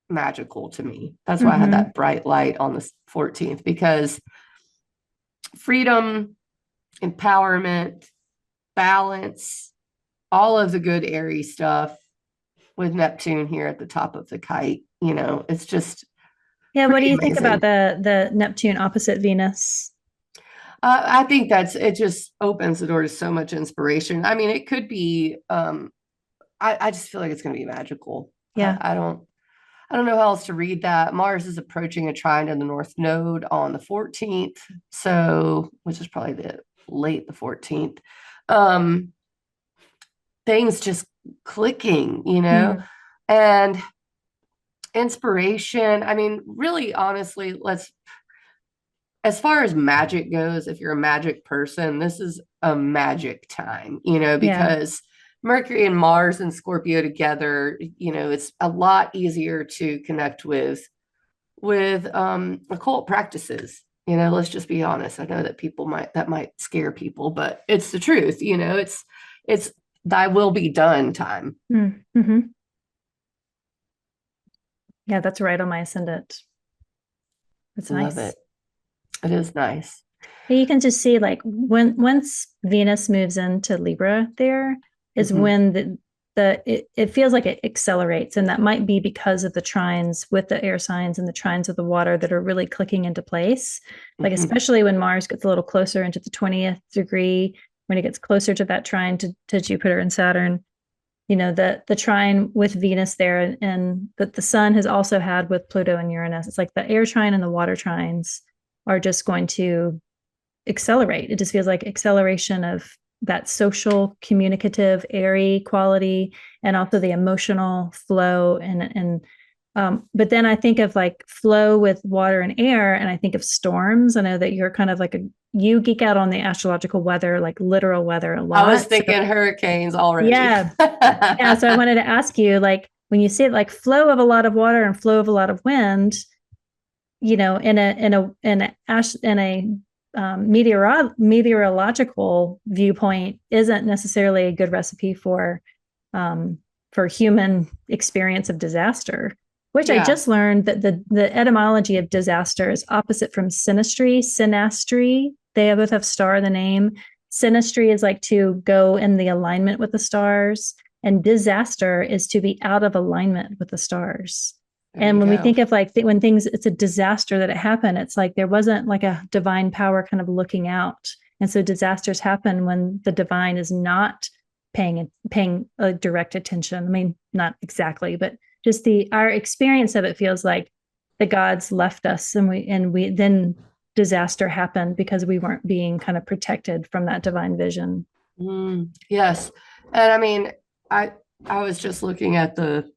magical to me. That's why I had that bright light on the 14th, because freedom, empowerment, balance, all of the good airy stuff with Neptune here at the top of the kite, it's just Yeah, what do pretty you think about amazing. the Neptune opposite Venus? I think it just opens the door to so much inspiration. I mean, it could be, I just feel like it's going to be magical. Yeah. I don't know how else to read that. Mars is approaching a trine in the North Node on the 14th, so which is probably the 14th. Things just clicking, Mm. and inspiration. I mean, really, honestly, as far as magic goes, if you're a magic person, this is a magic time, Yeah. because Mercury and Mars and Scorpio together, it's a lot easier to connect with occult practices. Let's just be honest. I know that that might scare people, but it's the truth. It's thy will be done time. Mm-hmm. Yeah, that's right on my ascendant. That's Love nice. it. It is nice. You can just see like once Venus moves into Libra, there is Mm-hmm. when it feels like it accelerates, and that might be because of the trines with the air signs and the trines of the water that are really clicking into place. Like Mm-hmm. especially when Mars gets a little closer into the 20th degree, when it gets closer to that trine to Jupiter and Saturn, the trine with Venus there, and that the Sun has also had with Pluto and Uranus. It's like the air trine and the water trines are just going to accelerate. It just feels like acceleration of that social, communicative, airy quality, and also the emotional flow. But then I think of like flow with water and air, and I think of storms. I know that you're kind of like you geek out on the astrological weather, like literal weather a I was lot. So thinking hurricanes already. yeah, yeah. So I wanted to ask you, like, when you see it like flow of a lot of water and flow of a lot of wind, in a meteorological viewpoint isn't necessarily a good recipe for human experience of disaster, which I Yeah. just learned that the etymology of disaster is opposite from synastry. Synastry, they both have star in the name. Synastry is like to go in the alignment with the stars, and disaster is to be out of alignment with the stars. There And you when we go. think of like when things, it's a disaster that it happened, it's like there wasn't like a divine power kind of looking out. And so disasters happen when the divine is not paying a direct attention. I mean, not exactly, but just our experience of it feels like the gods left us, and we then disaster happened because we weren't being kind of protected from that divine vision. Yes. And I mean, I I was just looking at the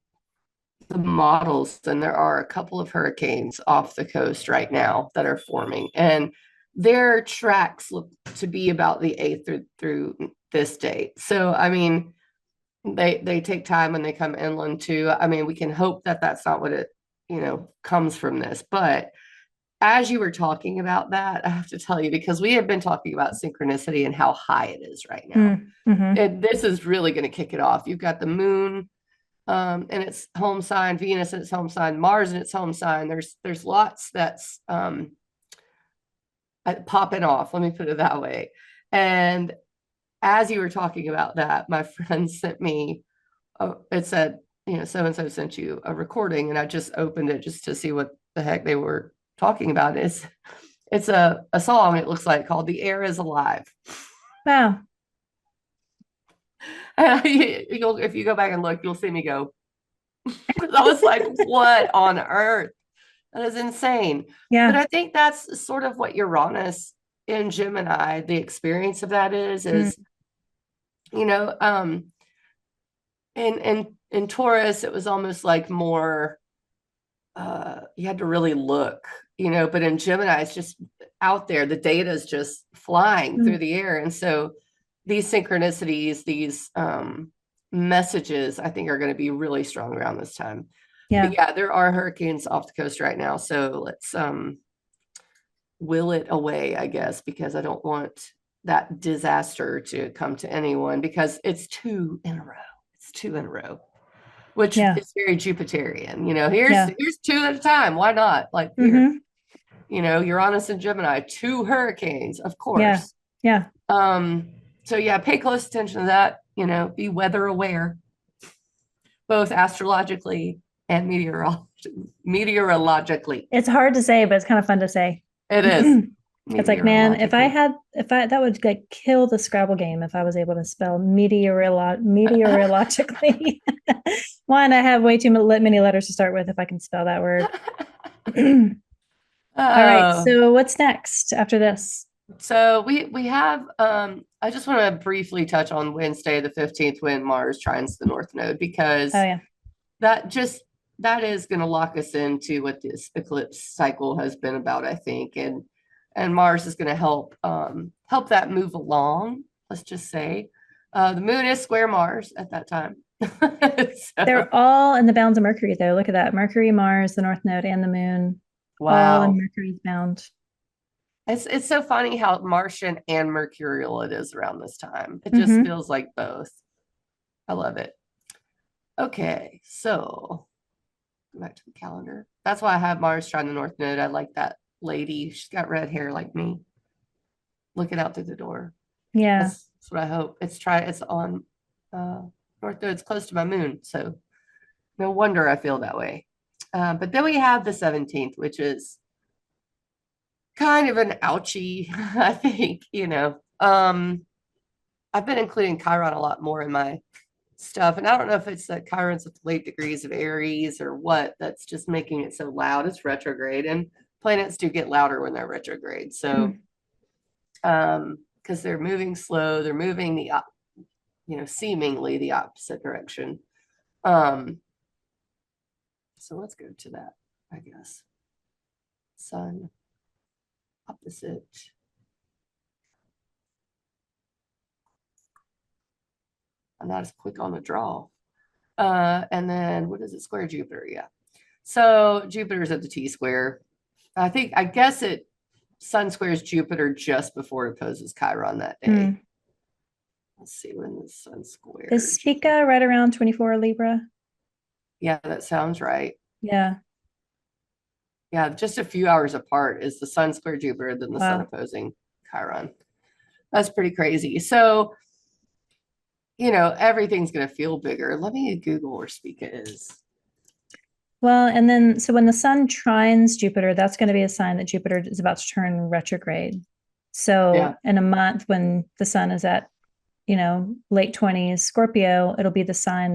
models, and there are a couple of hurricanes off the coast right now that are forming, and their tracks look to be about the 8th through this date. So I mean, they take time when they come inland too. I mean, we can hope that that's not what it comes from this. But as you were talking about that, I have to tell you, because we have been talking about synchronicity and how high it is right now, Mm-hmm. and this is really going to kick it off. You've got the moon and its home sign, Venus and its home sign, Mars and its home sign. There's lots that's popping off. Let me put it that way. And as you were talking about that, my friend sent me. It said, so and so sent you a recording, and I just opened it just to see what the heck they were talking about. It's a song. It looks like called "The Air Is Alive." Wow. If you go back and look, you'll see me go. I was like, what on earth? That is insane. Yeah. But I think that's sort of what Uranus in Gemini, the experience of that is, you know, in Taurus, it was almost like more, you had to really look, but in Gemini, it's just out there. The data is just flying through the air. And so these synchronicities, these messages, I think are going to be really strong around this time. Yeah. But yeah, there are hurricanes off the coast right now. So let's will it away, I guess, because I don't want that disaster to come to anyone, because it's 2 in a row. It's 2 in a row, which is very Jupiterian. Here's 2 at a time. Why not? Like here, Uranus and Gemini, 2 hurricanes, of course. Yeah. So yeah, pay close attention to that. Be weather aware, both astrologically and meteorologically. It's hard to say, but it's kind of fun to say. It is. It's like, man, if I that would like kill the Scrabble game if I was able to spell meteorologically. One, I have way too many letters to start with if I can spell that word. All right. So what's next after this? So we have, I just want to briefly touch on Wednesday, the 15th, when Mars trines the North Node, because that is going to lock us into what this eclipse cycle has been about, I think. And Mars is going to help that move along. Let's just say the moon is square Mars at that time. So, they're all in the bounds of Mercury, though. Look at that. Mercury, Mars, the North Node, and the moon. Wow. All in Mercury's bound. It's so funny how Martian and mercurial it is around this time. It just feels like both. I love it. Okay, so go back to the calendar. That's why I have Mars trine the North Node. I like that lady. She's got red hair like me, looking out through the door. Yeah, that's what I hope. It's on North Node. It's close to my moon, so no wonder I feel that way. But then we have the 17th, which is kind of an ouchie, I think. I've been including Chiron a lot more in my stuff, and I don't know if it's that Chiron's with late degrees of Aries or what that's just making it so loud. It's retrograde, and planets do get louder when they're retrograde. So because they're moving slow, they're moving the seemingly the opposite direction. So let's go to that, I guess. Sun opposite. I'm not as quick on the draw. And then what is it? Square Jupiter. Yeah. So Jupiter's at the T-square. I guess Sun squares Jupiter just before it opposes Chiron that day. Let's see when the Sun squares. Is Spica right around 24 Libra? Yeah, that sounds right. Yeah. Yeah, just a few hours apart is the Sun square Jupiter, then the Sun opposing Chiron. That's pretty crazy. So, everything's going to feel bigger. Let me Google where Spica is. Well, and then, so when the Sun trines Jupiter, that's going to be a sign that Jupiter is about to turn retrograde. So in a month when the Sun is at, late 20s, Scorpio, it'll be the sign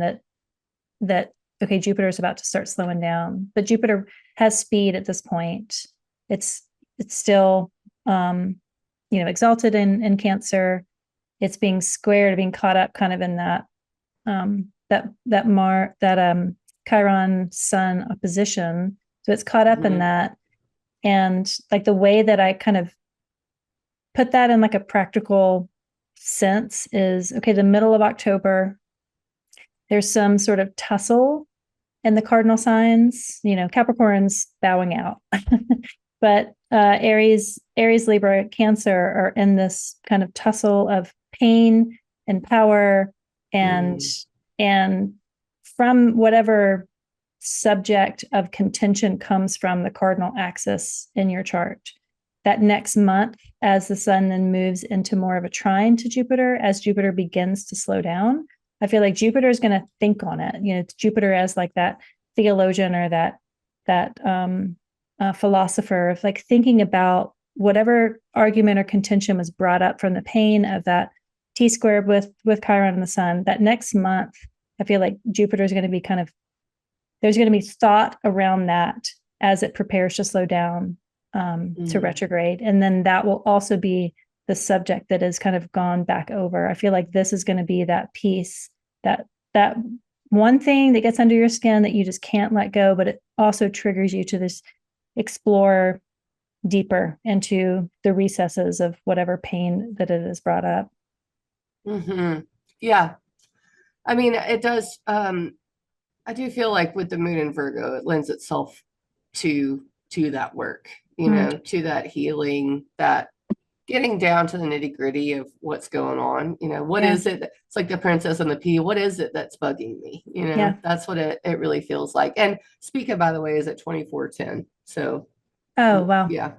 that okay, Jupiter is about to start slowing down. But Jupiter has speed at this point. It's still, exalted in Cancer. It's being squared, being caught up kind of in that Chiron Sun opposition. So it's caught up in that. And like the way that I kind of put that in like a practical sense is, okay, the middle of October, there's some sort of tussle in the cardinal signs, Capricorn's bowing out, but Aries, Libra, Cancer are in this kind of tussle of pain and power and from whatever subject of contention comes from the cardinal axis in your chart. That next month, as the Sun then moves into more of a trine to Jupiter, as Jupiter begins to slow down, I feel like Jupiter is going to think on it. It's Jupiter as like that theologian or that philosopher of like thinking about whatever argument or contention was brought up from the pain of that T-squared with Chiron and the Sun. That next month, I feel like Jupiter is going to be kind of there's going to be thought around that as it prepares to slow down to retrograde. And then that will also be the subject that has kind of gone back over. I feel like this is going to be that piece, that one thing that gets under your skin that you just can't let go, but it also triggers you to this explore deeper into the recesses of whatever pain that it has brought up. Yeah. I mean, it does. I do feel like with the moon in Virgo, it lends itself to that work, to that healing, that getting down to the nitty gritty of what's going on. What is it? It's like the Princess and the Pea. What is it that's bugging me? That's what it really feels like. And Spica, by the way, is at 24:10. So, oh, wow. Yeah.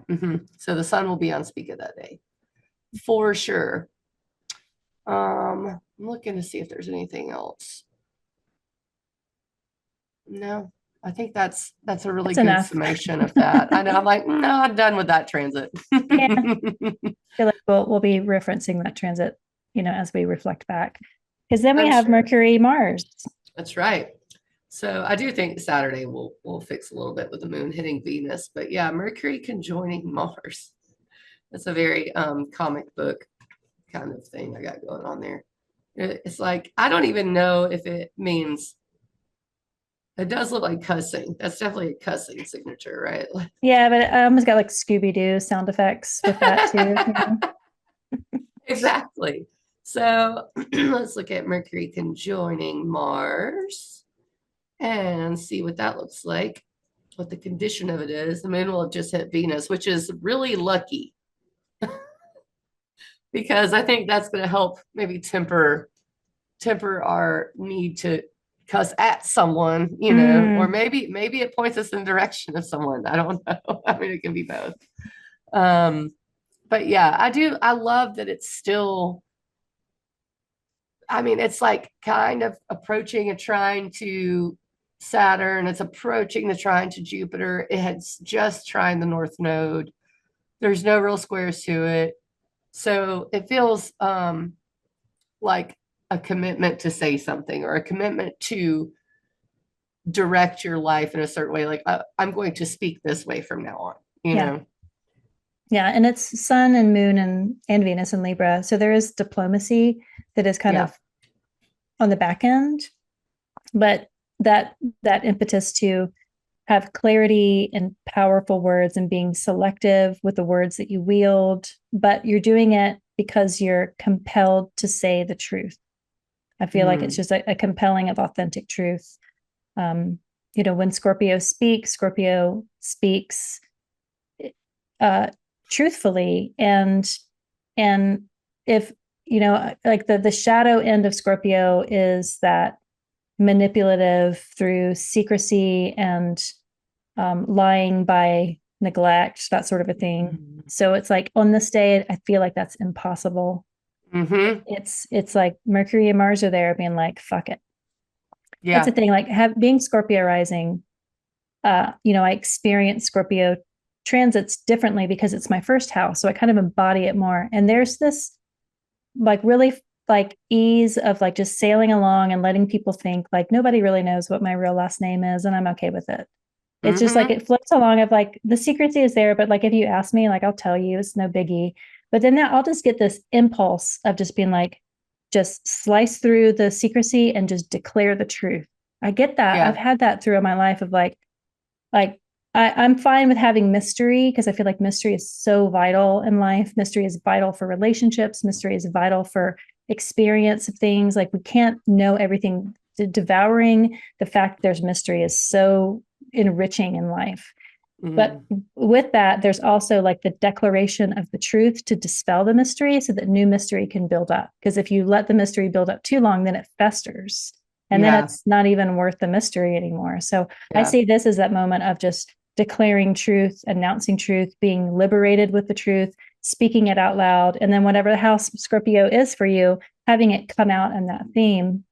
So the sun will be on Spica that day for sure. I'm looking to see if there's anything else. No, I think that's a really good enough. summation of that. I know. I'm like, no, I'm done with that transit. Yeah. I feel like we'll be referencing that transit, as we reflect back, because then we have Mercury, Mars. That's right. So I do think Saturday will fix a little bit with the moon hitting Venus, but yeah, Mercury conjoining Mars. That's a very comic book kind of thing I got going on there. It's like, I don't even know if it means. It does look like cussing. That's definitely a cussing signature, right? Yeah, but I almost got like Scooby-Doo sound effects with that too. Exactly. So let's look at Mercury conjoining Mars and see what that looks like, what the condition of it is. The moon will have just hit Venus, which is really lucky because I think that's going to help maybe temper our need to cuss at someone, or maybe it points us in the direction of someone. I don't know. I mean, it can be both. But yeah, I love that it's still, I mean, it's like kind of approaching a trine to Saturn. It's approaching the trine to Jupiter. It had just trined the North Node. There's no real squares to it. So it feels like a commitment to say something, or a commitment to direct your life in a certain way. Like, I'm going to speak this way from now on, you know? Yeah. And it's Sun and Moon and Venus and Libra. So there is diplomacy that is kind of on the back end, but that impetus to have clarity and powerful words and being selective with the words that you wield, but you're doing it because you're compelled to say the truth. I feel like it's just a compelling of authentic truth. When Scorpio speaks truthfully, and if like the shadow end of Scorpio is that manipulative through secrecy and lying by neglect, that sort of a thing. So it's like on this day, I feel like that's impossible. It's like Mercury and Mars are there being like, fuck it. Yeah. That's the thing, like being Scorpio rising, I experience Scorpio transits differently because it's my first house. So I kind of embody it more. And there's this like really like ease of like just sailing along and letting people think like nobody really knows what my real last name is, and I'm okay with it. It's just like it floats along of like the secrecy is there, but like if you ask me, like I'll tell you, it's no biggie. But then I'll just get this impulse of just being like, just slice through the secrecy and just declare the truth. I get that. Yeah. I've had that throughout my life of like I'm fine with having mystery because I feel like mystery is so vital in life. Mystery is vital for relationships. Mystery is vital for experience of things. Like we can't know everything. Devouring the fact there's mystery is so enriching in life. But with that, there's also like the declaration of the truth to dispel the mystery so that new mystery can build up. Because if you let the mystery build up too long, then it festers. And then it's not even worth the mystery anymore. So I see this as that moment of just declaring truth, announcing truth, being liberated with the truth, speaking it out loud. And then whatever the house Scorpio is for you, having it come out in that theme.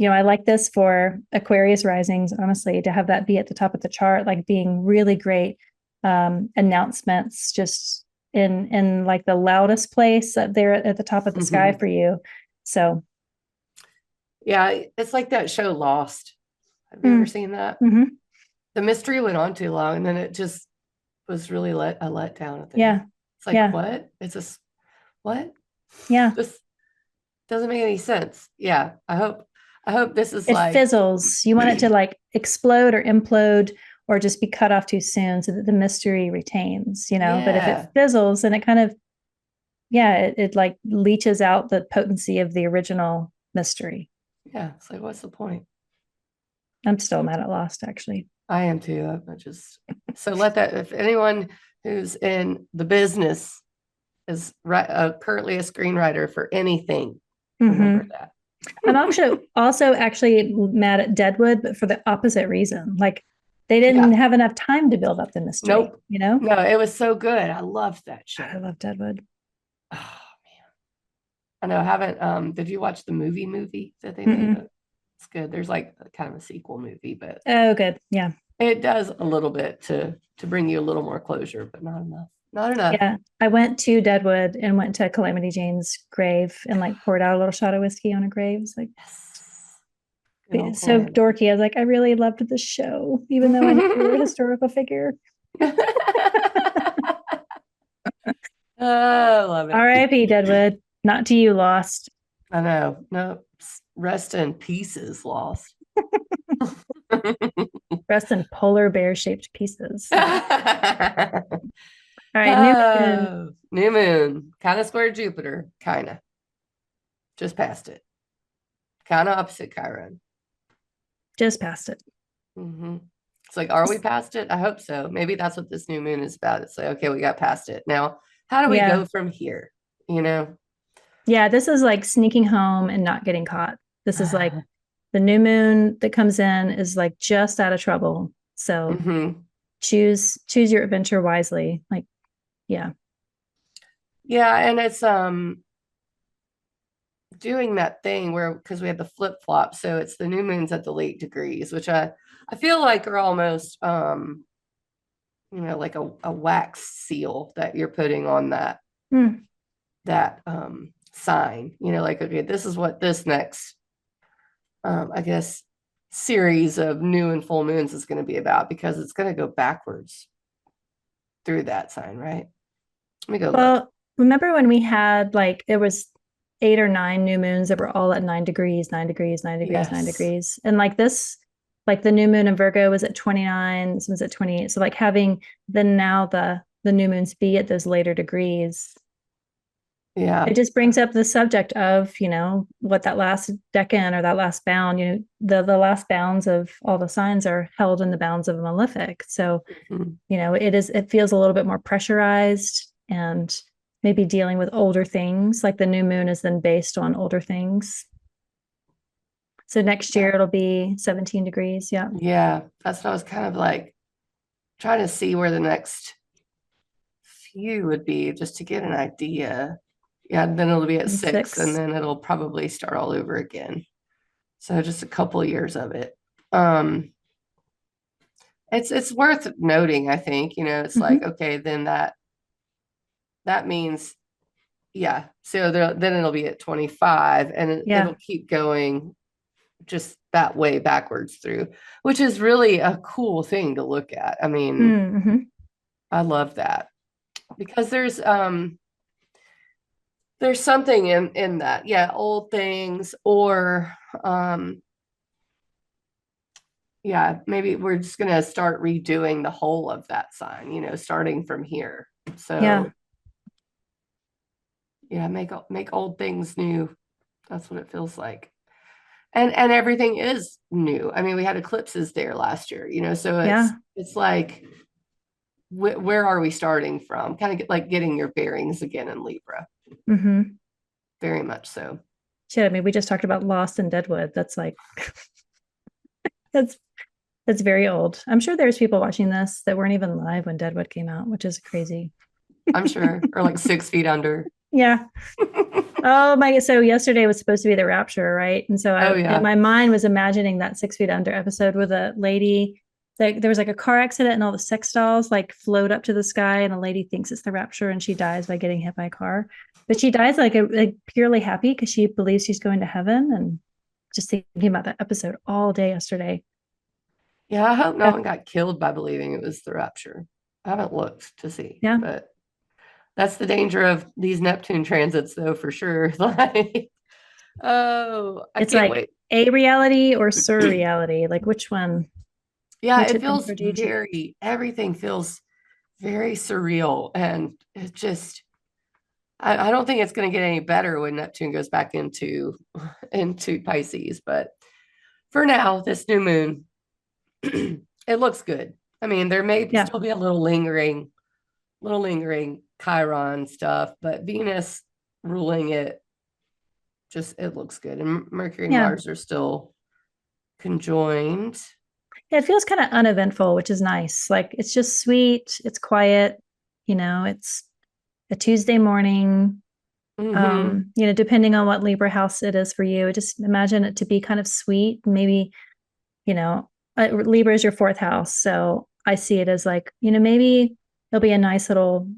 I like this for Aquarius risings, honestly, to have that be at the top of the chart, like being really great announcements, just in like the loudest place up there at the top of the sky for you. So. Yeah, it's like that show Lost. Have you ever seen that? Mm-hmm. The mystery went on too long, and then it just was really a letdown at the Yeah. end. It's like, Yeah. what? What? Yeah. This doesn't make any sense. Yeah. I hope this is It like, fizzles. You want it to like explode or implode or just be cut off too soon so that the mystery retains, But if it yeah. fizzles, then it kind of, it like leaches out the potency of the original mystery. Yeah. It's like, what's the point? I'm still mad at Lost, actually. I am too. So if anyone who's in the business is currently a screenwriter for anything, remember that. I'm also actually mad at Deadwood, but for the opposite reason. Like they didn't have enough time to build up the mystery. Nope. No, it was so good. I loved that show. I love Deadwood. Oh man. I know. I haven't did you watch the movie that they made? It's good. There's like kind of a sequel movie, but oh good. Yeah. it does a little bit to bring you a little more closure, but not enough. Not enough. Yeah. I went to Deadwood and went to Calamity Jane's grave and like poured out a little shot of whiskey on a grave. It's like it's so dorky. I was like, I really loved the show, even though I knew you were a historical figure. Oh, love it. R.I.P. Deadwood. Not to you, Lost. I know. No, rest in pieces, Lost. Rest in polar bear shaped pieces. All right, new moon. Kind of square Jupiter, kind of. Just past it. Kind of opposite Chiron. Just past it. It's like, are we past it? I hope so. Maybe that's what this new moon is about. It's like, okay, we got past it. Now, how do we go from here? Yeah, this is like sneaking home and not getting caught. This is like the new moon that comes in is like just out of trouble. So choose your adventure wisely. Like, yeah. Yeah, and it's doing that thing where because we had the flip flop, so it's the new moons at the late degrees, which I feel like are almost like a wax seal that you're putting on that sign, like, okay, this is what this next I guess series of new and full moons is going to be about, because it's going to go backwards through that sign, right? Let me go look. Remember when we had like there was 8 or 9 new moons that were all at 9 degrees, 9 degrees, 9 degrees, yes. 9 degrees. And like this, like the new moon in Virgo was at 29, this one's at 28. So like having the new moons be at those later degrees. Yeah. It just brings up the subject of, what that last decan or that last bound, the last bounds of all the signs are held in the bounds of a malefic. So, it feels a little bit more pressurized and maybe dealing with older things. Like the new moon is then based on older things. So next year it'll be 17 degrees. Yeah. Yeah. That's what I was kind of like trying to see where the next few would be, just to get an idea. Yeah, and then it'll be at 6, and then it'll probably start all over again. So just a couple of years of it. It's worth noting, I think. It's like, okay, then that means, yeah. So then it'll be at 25, and it'll keep going just that way backwards through, which is really a cool thing to look at. I mean, I love that, because there's something in that. Yeah, old things, or yeah, maybe we're just gonna start redoing the whole of that sign, starting from here. So yeah, make old things new. That's what it feels like. And everything is new. I mean, we had eclipses there last year, so it's like, where are we starting from? Kind of like getting your bearings again in Libra. Very much so. Shit, I mean, we just talked about Lost and Deadwood. That's like that's very old. I'm sure there's people watching this that weren't even live when Deadwood came out, which is crazy. I'm sure. Or like 6 feet under. Yeah. Oh my God. So yesterday was supposed to be the rapture, right? And so in my mind was imagining that 6 feet under episode with a lady. There was like a car accident and all the sex dolls like float up to the sky, and a lady thinks it's the rapture and she dies by getting hit by a car. But she dies like purely happy because she believes she's going to heaven. And just thinking about that episode all day yesterday. Yeah, I hope no Yeah. one got killed by believing it was the rapture. I haven't looked to see, Yeah. but that's the danger of these Neptune transits, though, for sure. Like, oh, I It's can't like wait. a reality or surreality. Like which one? Yeah, Which it feels adventure do you take? everything feels very surreal. And it just, I don't think it's going to get any better when Neptune goes back into Pisces. But for now, this new moon, it looks good. I mean, there may Yeah. still be a little lingering Chiron stuff, but Venus ruling it, just it looks good. And Mercury and Yeah. Mars are still conjoined. Yeah, it feels kind of uneventful, which is nice. Like it's just sweet, it's quiet, it's a Tuesday morning. Mm-hmm. Depending on what Libra house it is for you, just imagine it to be kind of sweet. Maybe, you know, Libra is your fourth house. So I see it as like, maybe it'll be a nice little,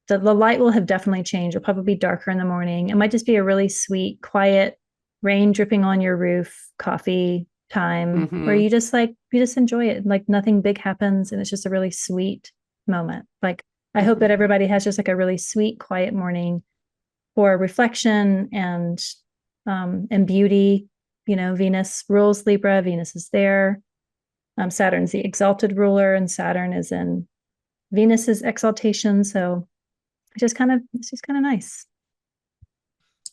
the light will have definitely changed. It'll probably be darker in the morning. It might just be a really sweet, quiet, rain dripping on your roof, coffee time where Mm-hmm. you just enjoy it. Like nothing big happens and it's just a really sweet moment. Like I hope that Mm-hmm. everybody has just like a really sweet, quiet morning for reflection and beauty. Venus rules Libra. Venus is there. Saturn's the exalted ruler, and Saturn is in Venus's exaltation. So it's just kind of nice.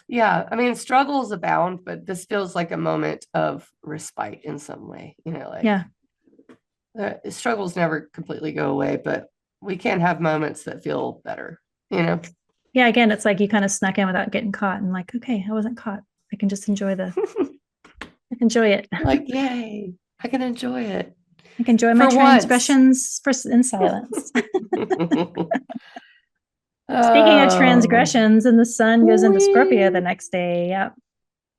Yeah, I mean, struggles abound, but this feels like a moment of respite in some way. Like Yeah. struggles never completely go away, but we can have moments that feel better, you know? Yeah. Again, it's like you kind of snuck in without getting caught, and like, okay, I wasn't caught. I can just enjoy it. Like, yay, I can enjoy it I can enjoy my for once. transgressions in silence. Speaking of Oh, transgressions, and the sun goes into Scorpio the wee. next day. Yep.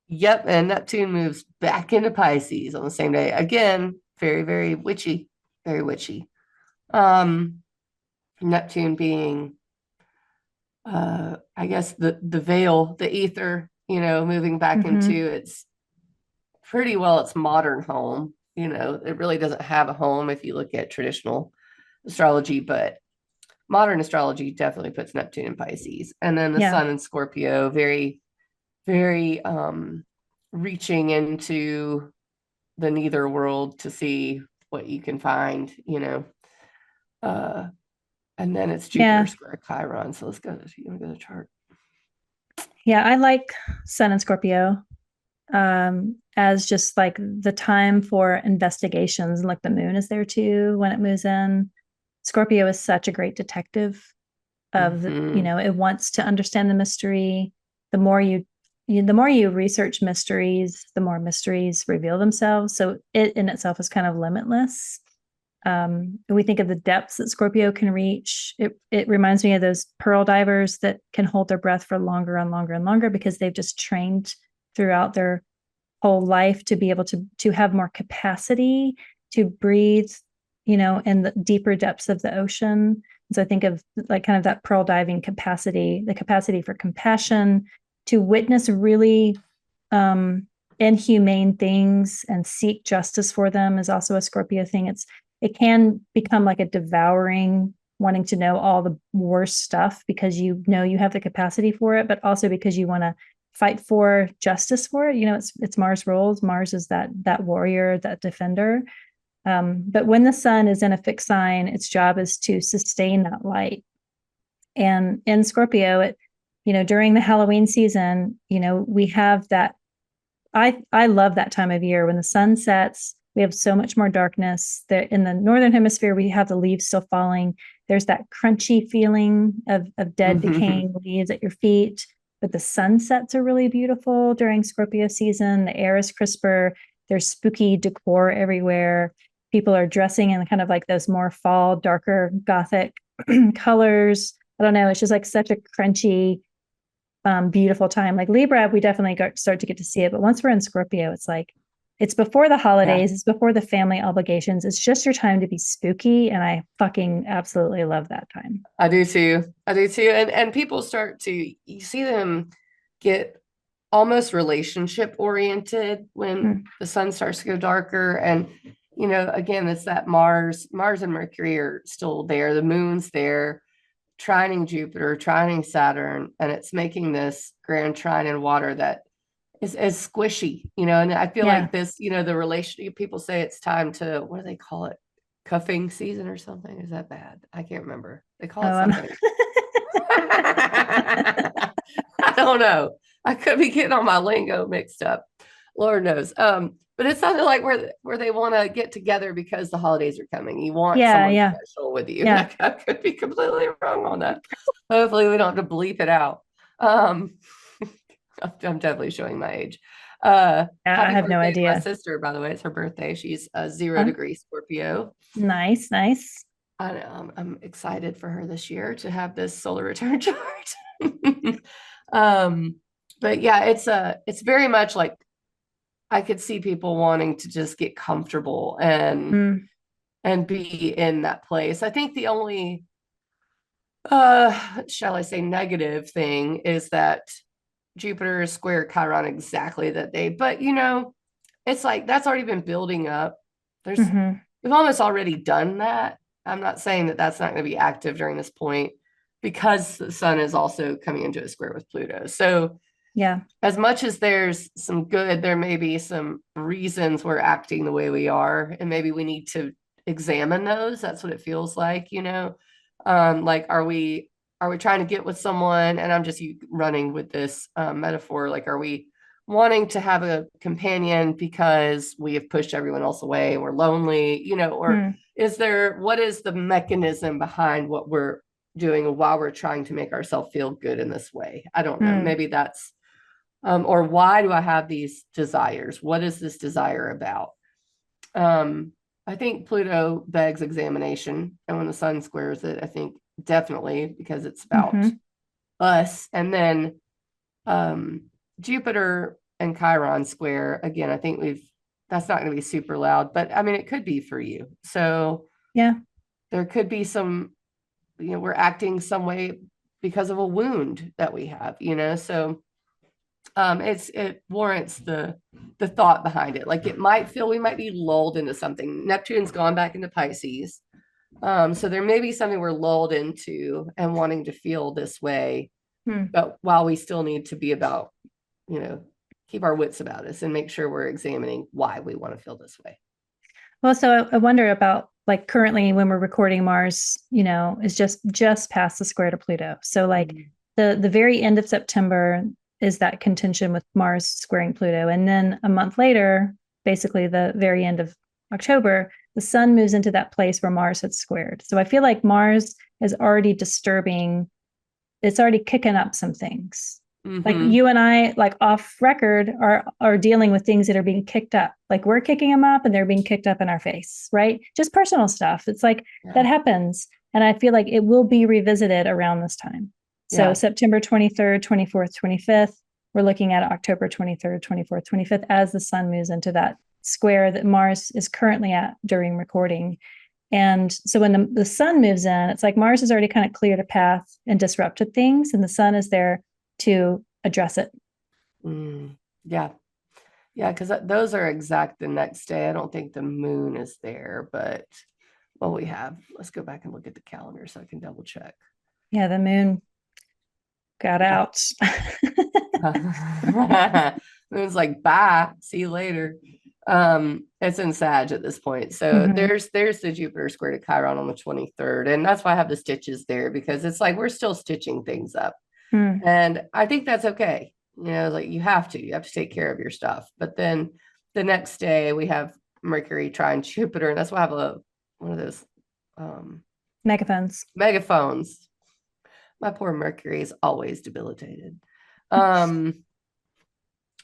Yep, and Neptune moves back into Pisces on the same day. Again, very, very witchy, very witchy. Um, Neptune being I guess the veil, the ether, moving back into Mm-hmm. its pretty well its modern home. It really doesn't have a home if you look at traditional astrology, but modern astrology definitely puts Neptune in Pisces. And then the Yeah. sun in Scorpio, very, very reaching into the neither world to see what you can find, Uh, and then it's Jupiter Yeah. square Chiron. So let's go. You want to go to the chart? Yeah. I like Sun and Scorpio as just like the time for investigations. And like the moon is there too when it moves in. Scorpio is such a great detective Mm-hmm. it wants to understand the mystery. The more you research mysteries, the more mysteries reveal themselves. So it in itself is kind of limitless. We think of the depths that Scorpio can reach. It reminds me of those pearl divers that can hold their breath for longer and longer and longer because they've just trained throughout their whole life to be able to have more capacity to breathe, in the deeper depths of the ocean. So I think of like kind of that pearl diving capacity, the capacity for compassion, to witness really um, inhumane things and seek justice for them is also a Scorpio thing. It can become like a devouring, wanting to know all the worst stuff because you have the capacity for it, but also because you want to fight for justice for it. It's Mars rules. Mars is that warrior, that defender. But when the sun is in a fixed sign, its job is to sustain that light. And in Scorpio, during the Halloween season, we have that. I love that time of year when the sun sets. We have so much more darkness. In the northern hemisphere, we have the leaves still falling. There's that crunchy feeling of dead, Mm-hmm. decaying leaves at your feet. But the sunsets are really beautiful during Scorpio season. The air is crisper. There's spooky decor everywhere. People are dressing in kind of like those more fall, darker, gothic colors. I don't know. It's just like such a crunchy, beautiful time. Like Libra, we definitely start to get to see it. But once we're in Scorpio, it's like it's before the Yeah, holidays, it's before the family obligations. It's just your time to be spooky. And I fucking absolutely love that time. I do too. I do too. And people start to you see them get almost relationship oriented when Mm. the sun starts to go darker. And again, it's that Mars and Mercury are still there. The moon's there, trining Jupiter, trining Saturn, and it's making this grand trine in water that is squishy, and I feel like this, the relationship, people say it's time to, what do they call it? Cuffing season or something. Is that bad? I can't remember. They call it something. I don't know. I could be getting all my lingo mixed up. Lord knows. But it's something like where they want to get together because the holidays are coming. You want someone special with you. Yeah. I could be completely wrong on that. Hopefully we don't have to bleep it out. I'm definitely showing my age. I have no idea. My sister, by the way, it's her birthday. She's a 0 degree Scorpio. Nice. I'm excited for her this year to have this solar return chart. But yeah, it's very much like I could see people wanting to just get comfortable and be in that place. I think the only shall I say negative thing is that Jupiter is square Chiron exactly that day. But it's like that's already been building up. We've almost already done that. I'm not saying that that's not going to be active during this point because the sun is also coming into a square with Pluto. So yeah, as much as there's some good, there may be some reasons we're acting the way we are, and maybe we need to examine those. That's what it feels like, like, are we trying to get with someone? And I'm just running with this metaphor. Like, are we wanting to have a companion because we have pushed everyone else away and we're lonely, or what is the mechanism behind what we're doing while we're trying to make ourselves feel good in this way? I don't know. Maybe that's, or why do I have these desires? What is this desire about? I think Pluto begs examination. And when the sun squares it, I think definitely because it's about us. And then Jupiter and Chiron square, again, I think that's not going to be super loud, but I mean, it could be for you. So yeah, there could be some, we're acting some way because of a wound that we have, so it warrants the thought behind it. Like, it might feel we might be lulled into something. Neptune's gone back into Pisces. So there may be something we're lulled into and wanting to feel this way. But while we still need to be about, keep our wits about us and make sure we're examining why we want to feel this way. Well, so I wonder about, like, currently when we're recording, Mars, is just past the square to Pluto. So like the very end of September is that contention with Mars squaring Pluto. And then a month later, basically the very end of October, the sun moves into that place where Mars had squared. So I feel like Mars is already disturbing. It's already kicking up some things. Like you and I, like off record, are dealing with things that are being kicked up. Like we're kicking them up and they're being kicked up in our face, right? Just personal stuff. It's like that happens. And I feel like it will be revisited around this time. So September 23rd, 24th, 25th, we're looking at October 23rd, 24th, 25th as the sun moves into that square that Mars is currently at during recording. And so when the sun moves in, it's like Mars has already kind of cleared a path and disrupted things, and the sun is there to address it. Yeah, because those are exact the next day. I don't think the moon is there, but let's go back and look at the calendar so I can double check. Yeah, the moon got out. Moon's like, bye, see you later. It's in Sag at this point. So there's the Jupiter square to Chiron on the 23rd. And that's why I have the stitches there, because it's like we're still stitching things up. And I think that's okay. Like you have to take care of your stuff. But then the next day we have Mercury trine Jupiter, and that's why I have one of those megaphones. My poor Mercury is always debilitated on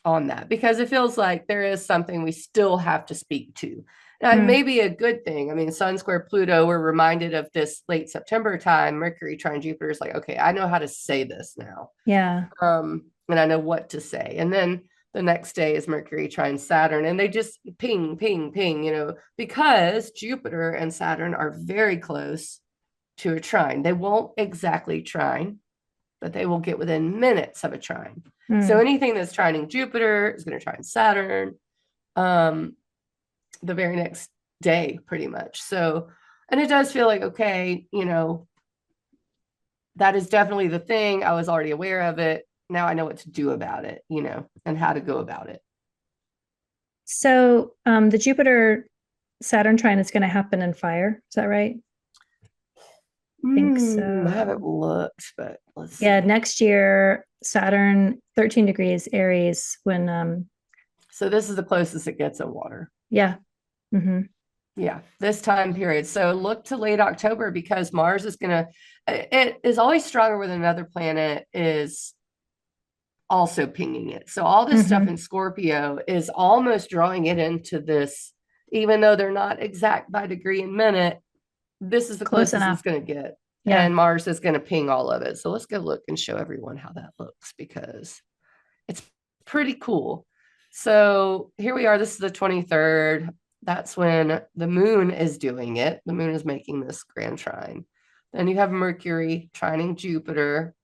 that, because it feels like there is something we still have to speak to. Now, it may be a good thing. I mean, Sun square Pluto, we're reminded of this late September time. Mercury trine Jupiter is like, okay, I know how to say this now. Yeah. And I know what to say. And then the next day is Mercury trine Saturn, and they just ping, ping, ping, because Jupiter and Saturn are very close to a trine. They won't exactly trine, but they will get within minutes of a trine. So anything that's trining Jupiter is going to trine Saturn. The very next day pretty much. So, and it does feel like, okay, that is definitely the thing. I was already aware of it. Now I know what to do about it, and how to go about it. So the Jupiter Saturn trine is going to happen in fire. Is that right? I think so. I haven't looked, but let's see. Yeah, next year, Saturn 13 degrees Aries when so this is the closest it gets of water. yeah. Mm-hmm. Yeah, this time period. So look to late October because Mars is gonna, it is always stronger when another planet is also pinging it. So all this stuff in Scorpio is almost drawing it into this, even though they're not exact by degree and minute, this is the closest it's going to get. Yeah. And Mars is going to ping all of it. So let's go look and show everyone how that looks because it's pretty cool. So here we are. This is the 23rd. That's when the moon is doing it. The moon is making this grand trine. Then you have Mercury trining Jupiter.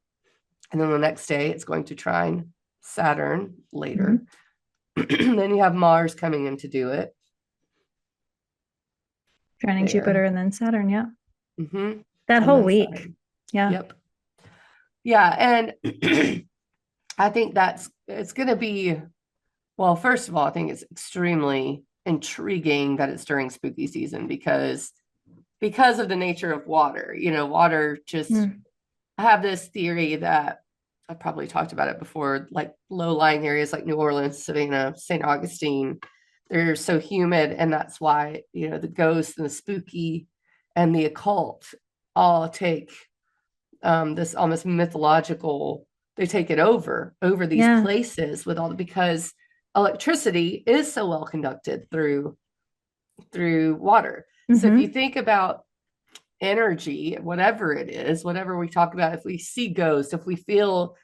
And then the next day, it's going to trine Saturn later. Then you have Mars coming in to do it. Trining Jupiter and then Saturn, yeah. That and whole week. Saturn. Yeah. Yep. Yeah. And I think it's going to be, well, first of all, I think it's extremely intriguing that it's during spooky season because of the nature of water. Water just... I have this theory that I've probably talked about it before, like low-lying areas like New Orleans, Savannah, St. Augustine, they're so humid. And that's why, the ghosts and the spooky and the occult all take this almost mythological, they take it over these places with because electricity is so well conducted through water. So if you think about energy, whatever it is, whatever we talk about, if we see ghosts, if we feel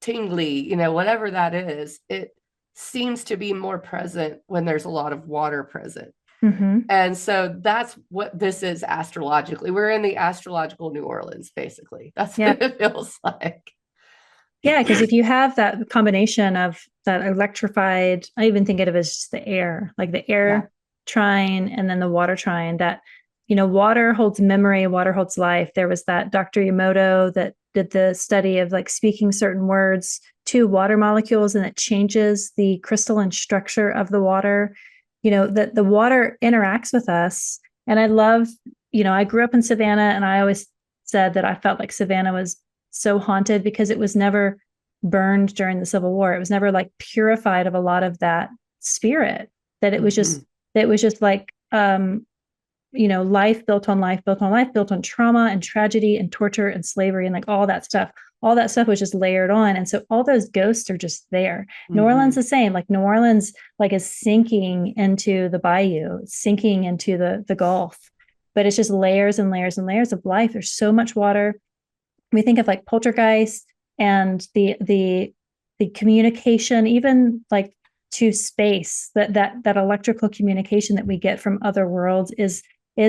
tingly, whatever that is, it seems to be more present when there's a lot of water present. And so that's what this is astrologically. We're in the astrological New Orleans, basically. That's what it feels like. Yeah, because if you have that combination of that electrified, I even think of it as just the air, like the air trine and then the water trine, that water holds memory, water holds life. There was that Dr. Emoto that did the study of like speaking certain words to water molecules and it changes the crystalline structure of the water. That the water interacts with us. And I love, I grew up in Savannah and I always said that I felt like Savannah was so haunted because it was never burned during the Civil War. It was never like purified of a lot of that spirit, that it was just, like, life built on life, built on life, built on trauma and tragedy and torture and slavery and like all that stuff was just layered on. And so all those ghosts are just there. New Orleans the same, like New Orleans like is sinking into the bayou, sinking into the Gulf, but it's just layers and layers and layers of life. There's so much water. We think of like poltergeist and the communication, even like to space, that electrical communication that we get from other worlds is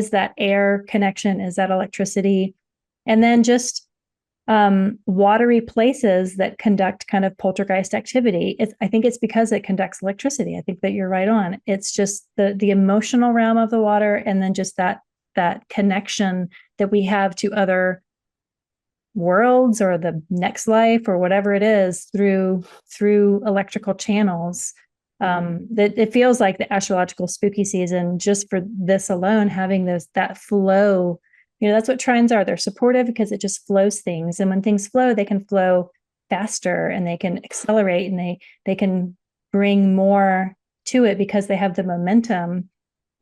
that air connection, is that electricity. And then just watery places that conduct kind of poltergeist activity. I think it's because it conducts electricity. I think that you're right on. It's just the emotional realm of the water, and then just that connection that we have to other worlds or the next life or whatever it is through electrical channels. That it feels like the astrological spooky season, just for this alone, having that flow. That's what trines are. They're supportive because it just flows things. And when things flow, they can flow faster and they can accelerate and they can bring more to it because they have the momentum.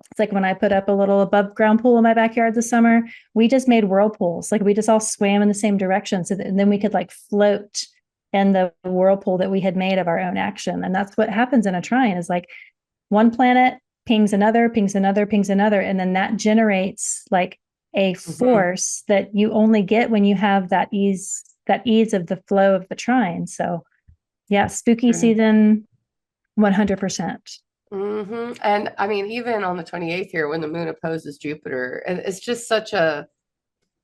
It's like when I put up a little above ground pool in my backyard this summer, we just made whirlpools. Like we just all swam in the same direction. And then we could like float in the whirlpool that we had made of our own action. And that's what happens in a trine, is like one planet pings another, pings another, pings another. And then that generates like a force that you only get when you have that ease of the flow of the trine. So yeah, spooky season, 100%. And I mean, even on the 28th here, when the moon opposes Jupiter, and it's just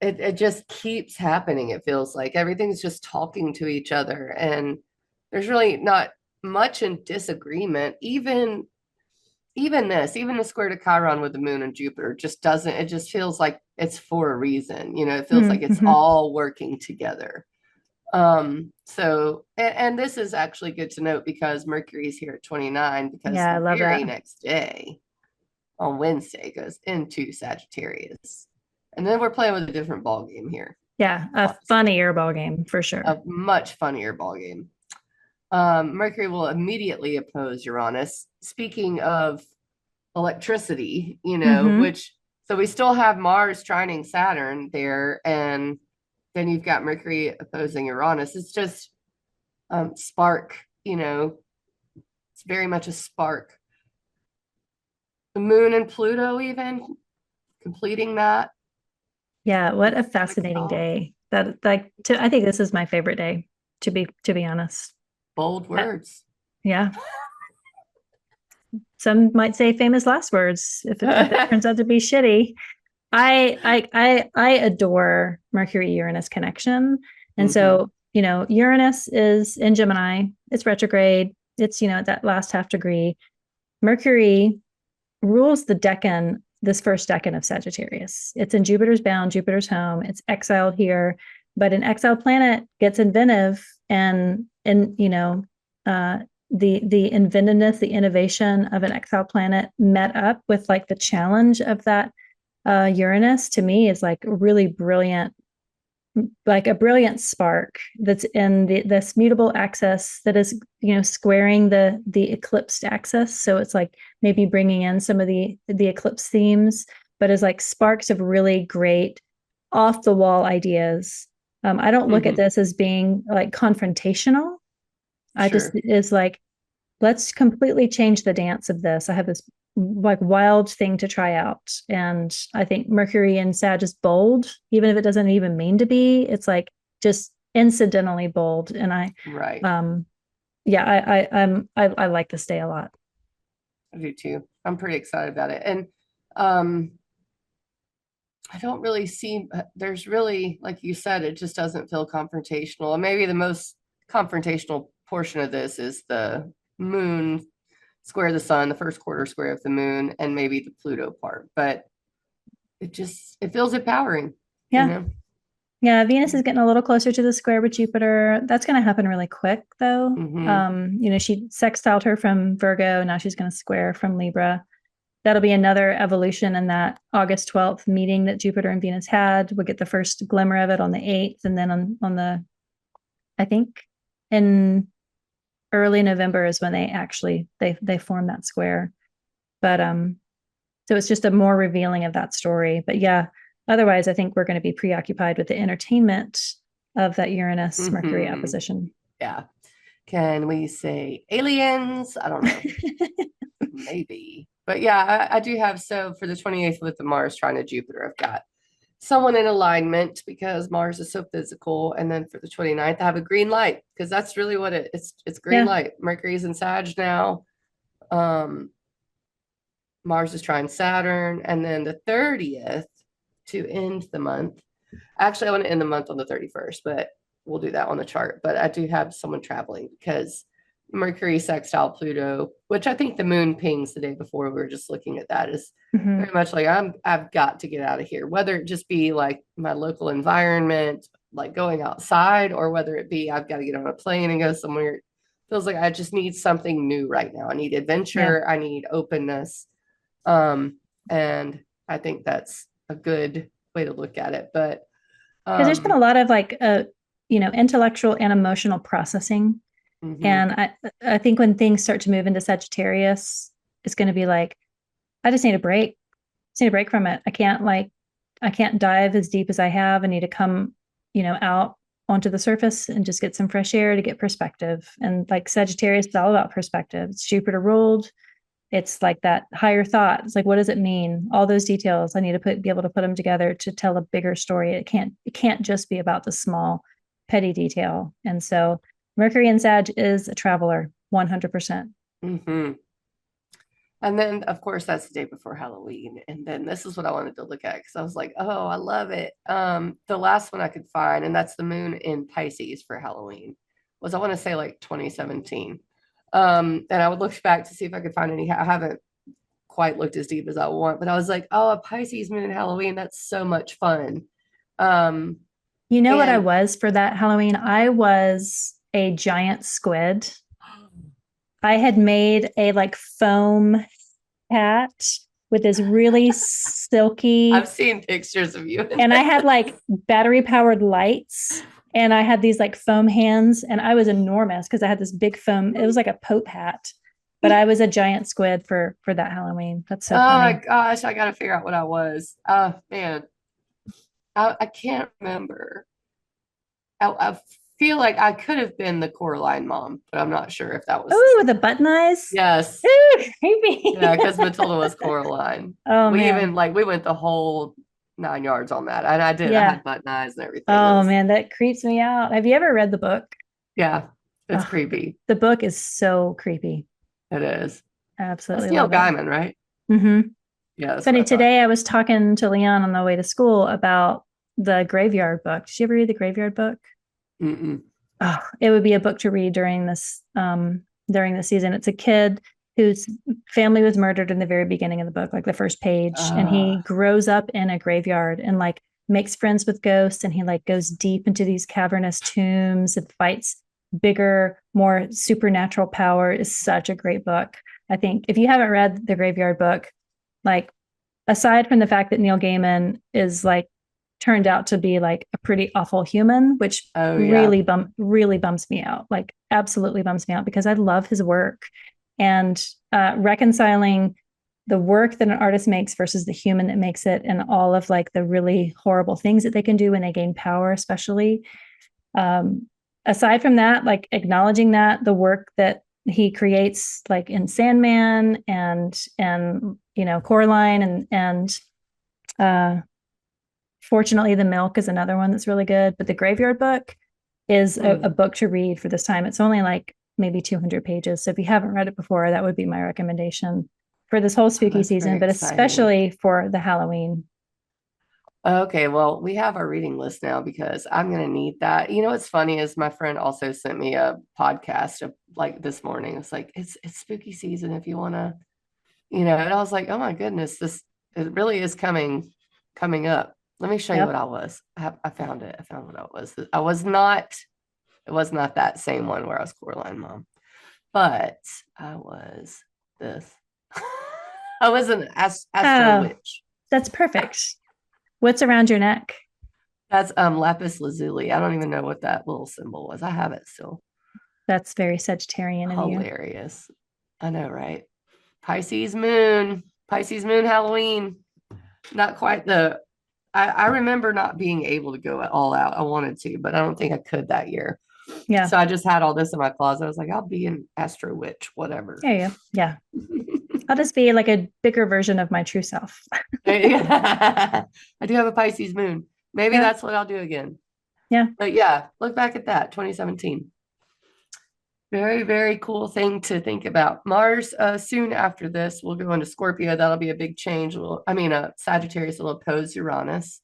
it just keeps happening. It feels like everything's just talking to each other, and there's really not much in disagreement. Even even the square to Chiron with the moon and Jupiter just doesn't, it just feels like it's for a reason. It feels like it's all working together. So, and this is actually good to note because Mercury is here at 29, because Yeah, I the love very that. next day on Wednesday goes into Sagittarius. And then we're playing with a different ball game here. Yeah, a funnier ball game for sure. A much funnier ball game. Mercury will immediately oppose Uranus. Speaking of electricity, which, so we still have Mars trining Saturn there, and then you've got Mercury opposing Uranus. It's just spark, it's very much a spark. The moon and Pluto even completing that. Yeah, what a fascinating day. I think this is my favorite day, to be honest. Bold words. Yeah. Some might say famous last words if it turns out to be shitty. I adore Mercury Uranus connection. And so, Uranus is in Gemini, it's retrograde, it's, at that last half degree. Mercury rules the decan, this first decan of Sagittarius. It's in Jupiter's bound, Jupiter's home, it's exiled here, but an exiled planet gets inventive and the inventiveness, the innovation of an exiled planet met up with like the challenge of that Uranus, to me, is like really brilliant, like a brilliant spark that's in this mutable axis that is, squaring the eclipsed axis. So it's like maybe bringing in some of the eclipse themes, but as like sparks of really great off the wall ideas. I don't look at this as being like confrontational. I just is like, let's completely change the dance of this. I have this like wild thing to try out. And I think Mercury in Sag is bold, even if it doesn't even mean to be. It's like just incidentally bold. And I like this day a lot. I do too. I'm pretty excited about it. And I don't really see, there's really, like you said, it just doesn't feel confrontational. And maybe the most confrontational portion of this is the moon square the sun, the first quarter square of the moon, and maybe the Pluto part. But it feels empowering. Yeah. Yeah, Venus is getting a little closer to the square with Jupiter. That's going to happen really quick, though. She sextiled her from Virgo. Now she's going to square from Libra. That'll be another evolution in that August 12th meeting that Jupiter and Venus had. We'll get the first glimmer of it on the 8th. And then on the, I think in early November is when they actually, they form that square. But so it's just a more revealing of that story. But yeah, otherwise, I think we're going to be preoccupied with the entertainment of that Uranus Mercury opposition. Yeah. Can we say aliens? I don't know. Maybe. But yeah, I do have, so for the 28th with the Mars trine to Jupiter, I've got someone in alignment because Mars is so physical. And then for the 29th, I have a green light because that's really what it's green light. Mercury's in Sag now. Mars is trine Saturn. And then the 30th to end the month. Actually, I want to end the month on the 31st, but we'll do that on the chart. But I do have someone traveling because Mercury sextile Pluto, which I think the moon pings the day before. We were just looking at that, is very much like I've got to get out of here, whether it just be like my local environment, like going outside, or whether it be I've got to get on a plane and go somewhere. It feels like I just need something new right now. I need adventure. I need openness. And I think that's a good way to look at it. But because there's been a lot of like intellectual and emotional processing. And I think when things start to move into Sagittarius, it's going to be like, I just need a break. I just need a break from it. I can't dive as deep as I have. I need to come, out onto the surface and just get some fresh air to get perspective. And like Sagittarius is all about perspective. It's Jupiter ruled. It's like that higher thought. It's like, what does it mean? All those details. I need to be able to put them together to tell a bigger story. It can't just be about the small, petty detail. And so Mercury in Sag is a traveler, 100%. And then, of course, that's the day before Halloween. And then this is what I wanted to look at because I was like, oh, I love it. The last one I could find, and that's the moon in Pisces for Halloween, was, I want to say, like 2017. And I would look back to see if I could find any. I haven't quite looked as deep as I want, but I was like, oh, a Pisces moon Halloween, that's so much fun. You know what I was for that Halloween? I was a giant squid. I had made a like foam hat with this really silky. I've seen pictures of you. And I had like battery powered lights, and I had these like foam hands, and I was enormous because I had this big foam. It was like a Pope hat, but I was a giant squid for that Halloween. That's so funny. Oh my gosh, I got to figure out what I was. Oh man, I can't remember. I feel like I could have been the Coraline mom, but I'm not sure if that was. Oh, with the button eyes. Yes. Ooh, creepy. Yeah, because Matilda was Coraline. Oh we man. even like we went the whole 9 yards on that, and I did. Yeah. I had button eyes and everything. Oh man, that creeps me out. Have you ever read the book? Yeah, it's creepy. The book is so creepy. It is. Absolutely. That's Neil Gaiman, right? Mm-hmm. Yeah. Funny, today I was talking to Leon on the way to school about the Graveyard book. Did you ever read the Graveyard book? Mm-mm. Oh, it would be a book to read during this season. It's a kid whose family was murdered in the very beginning of the book, like the first page, and he grows up in a graveyard and like makes friends with ghosts, and he like goes deep into these cavernous tombs and fights bigger, more supernatural power. Is such a great book. I think if you haven't read the Graveyard book, like aside from the fact that Neil Gaiman is like turned out to be like a pretty awful human, which really bums me out, like absolutely bums me out, because I love his work, and reconciling the work that an artist makes versus the human that makes it, and all of like the really horrible things that they can do when they gain power, especially. Aside from that, like acknowledging that the work that he creates, like in Sandman and Coraline and Fortunately the Milk is another one that's really good, but the Graveyard book is a book to read for this time. It's only like maybe 200 pages, so if you haven't read it before, that would be my recommendation for this whole spooky season, but especially for the Halloween. Okay, well, we have our reading list now because I'm going to need that. You know what's funny is my friend also sent me a podcast of, like this morning. It's like it's spooky season if you want to, and I was like, oh my goodness, it really is coming up. Let me show you what I was. I found it. I found what I was. I was not. It was not that same one where I was Coraline mom, but I was this. I was an astro witch. That's perfect. What's around your neck? That's lapis lazuli. I don't even know what that little symbol was. I have it still. That's very Sagittarian of you. Hilarious. I know, right? Pisces moon Halloween. Not quite I remember not being able to go all out. I wanted to, but I don't think I could that year. Yeah. So I just had all this in my closet. I was like, I'll be an astro witch, whatever. There you go. Yeah. I'll just be like a bigger version of my true self. I do have a Pisces moon. Maybe that's what I'll do again. Yeah. But yeah, look back at that, 2017. Very, very cool thing to think about. Mars, soon after this, will go into Scorpio. That'll be a big change. Sagittarius will oppose Uranus.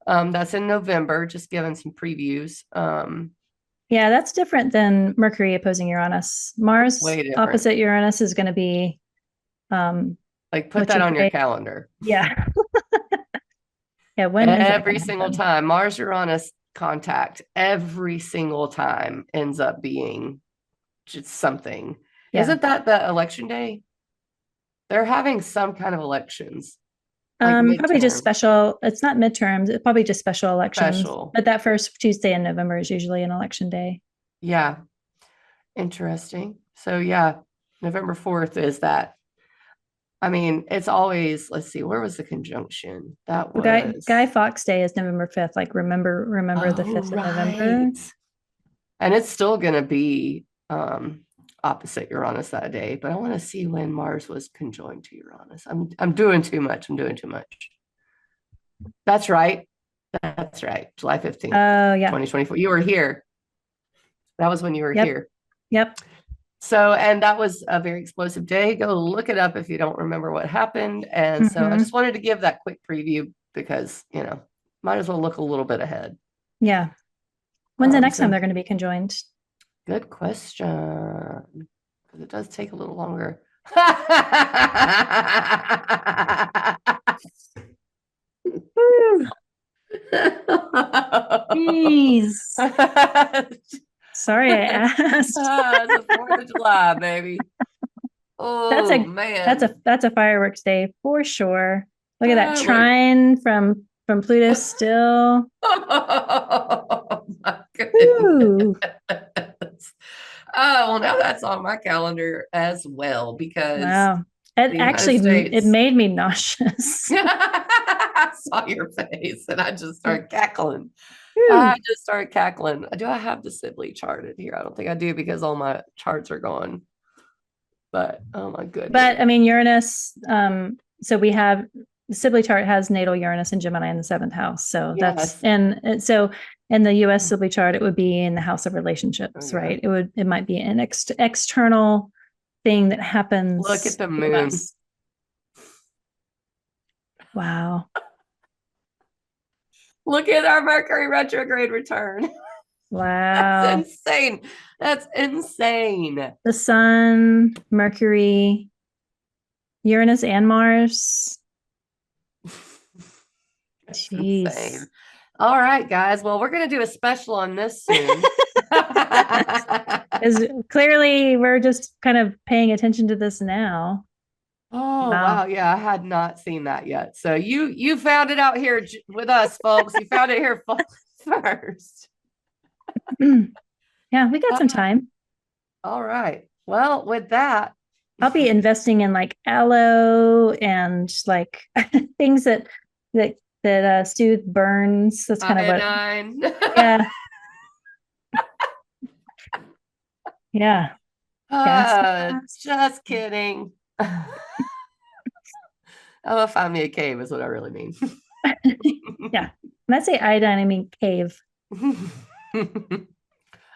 That's in November, just giving some previews. Yeah, that's different than Mercury opposing Uranus. Mars opposite Uranus is going to be like put that on your calendar. Yeah. Yeah, when every single time Mars Uranus contact, every single time ends up being just something. Yeah. Isn't that the election day? They're having some kind of elections. Like probably just special. It's not midterms. It's probably just special elections. But that first Tuesday in November is usually an election day. Yeah. Interesting. So yeah, November 4th is that. I mean, it's always, let's see, where was the conjunction? That was Guy Fawkes Day is November 5th. Like remember the 5th of November. And it's still gonna be opposite Uranus that day, but I want to see when Mars was conjoined to Uranus. I'm doing too much. That's right. July 15th. Oh yeah. 2024. You were here. That was when you were here. Yep. So, and that was a very explosive day. Go look it up if you don't remember what happened. And so I just wanted to give that quick preview because, might as well look a little bit ahead. Yeah. When's the next time they're going to be conjoined? Good question. Because it does take a little longer. Jeez. Sorry I asked. It's the 4th of July, baby. That's Oh a man. that's a fireworks day for sure. Look at that Look. trine from Pluto still. Oh my Ooh, goodness. Oh, well, now that's on my calendar as well because wow. It the United actually it States. made me nauseous. I saw your face and I just started cackling. I Ooh. just started cackling. Do I have the Sibley charted here? I don't think I do because all my charts are gone. But oh my goodness. But I mean, Uranus, so we have the Sibley chart has natal Uranus and Gemini in the 7th house. So that's, Yes. and so in the US Sibley chart, it would be in the house of relationships, Oh, yeah. right? It might be an external thing that happens Look at the to moon. us. Wow. Look at our Mercury retrograde return. That's Wow. insane. That's insane. The Sun, Mercury, Uranus, and Mars. That's insane. Jeez. All right, guys. Well, we're going to do a special on this soon. Is clearly we're just kind of paying attention to this now. Oh, Wow. wow. Yeah, I had not seen that yet. So you found it out here with us, folks. You found it here first. Yeah, we got some time. All right. Well, with that, I'll be investing in like aloe and like things that soothe burns. That's kind of what. iodine. Yeah. Yeah. Just kidding. I'm gonna find me a cave, is what I really mean. Yeah. When I say iodine, I mean cave.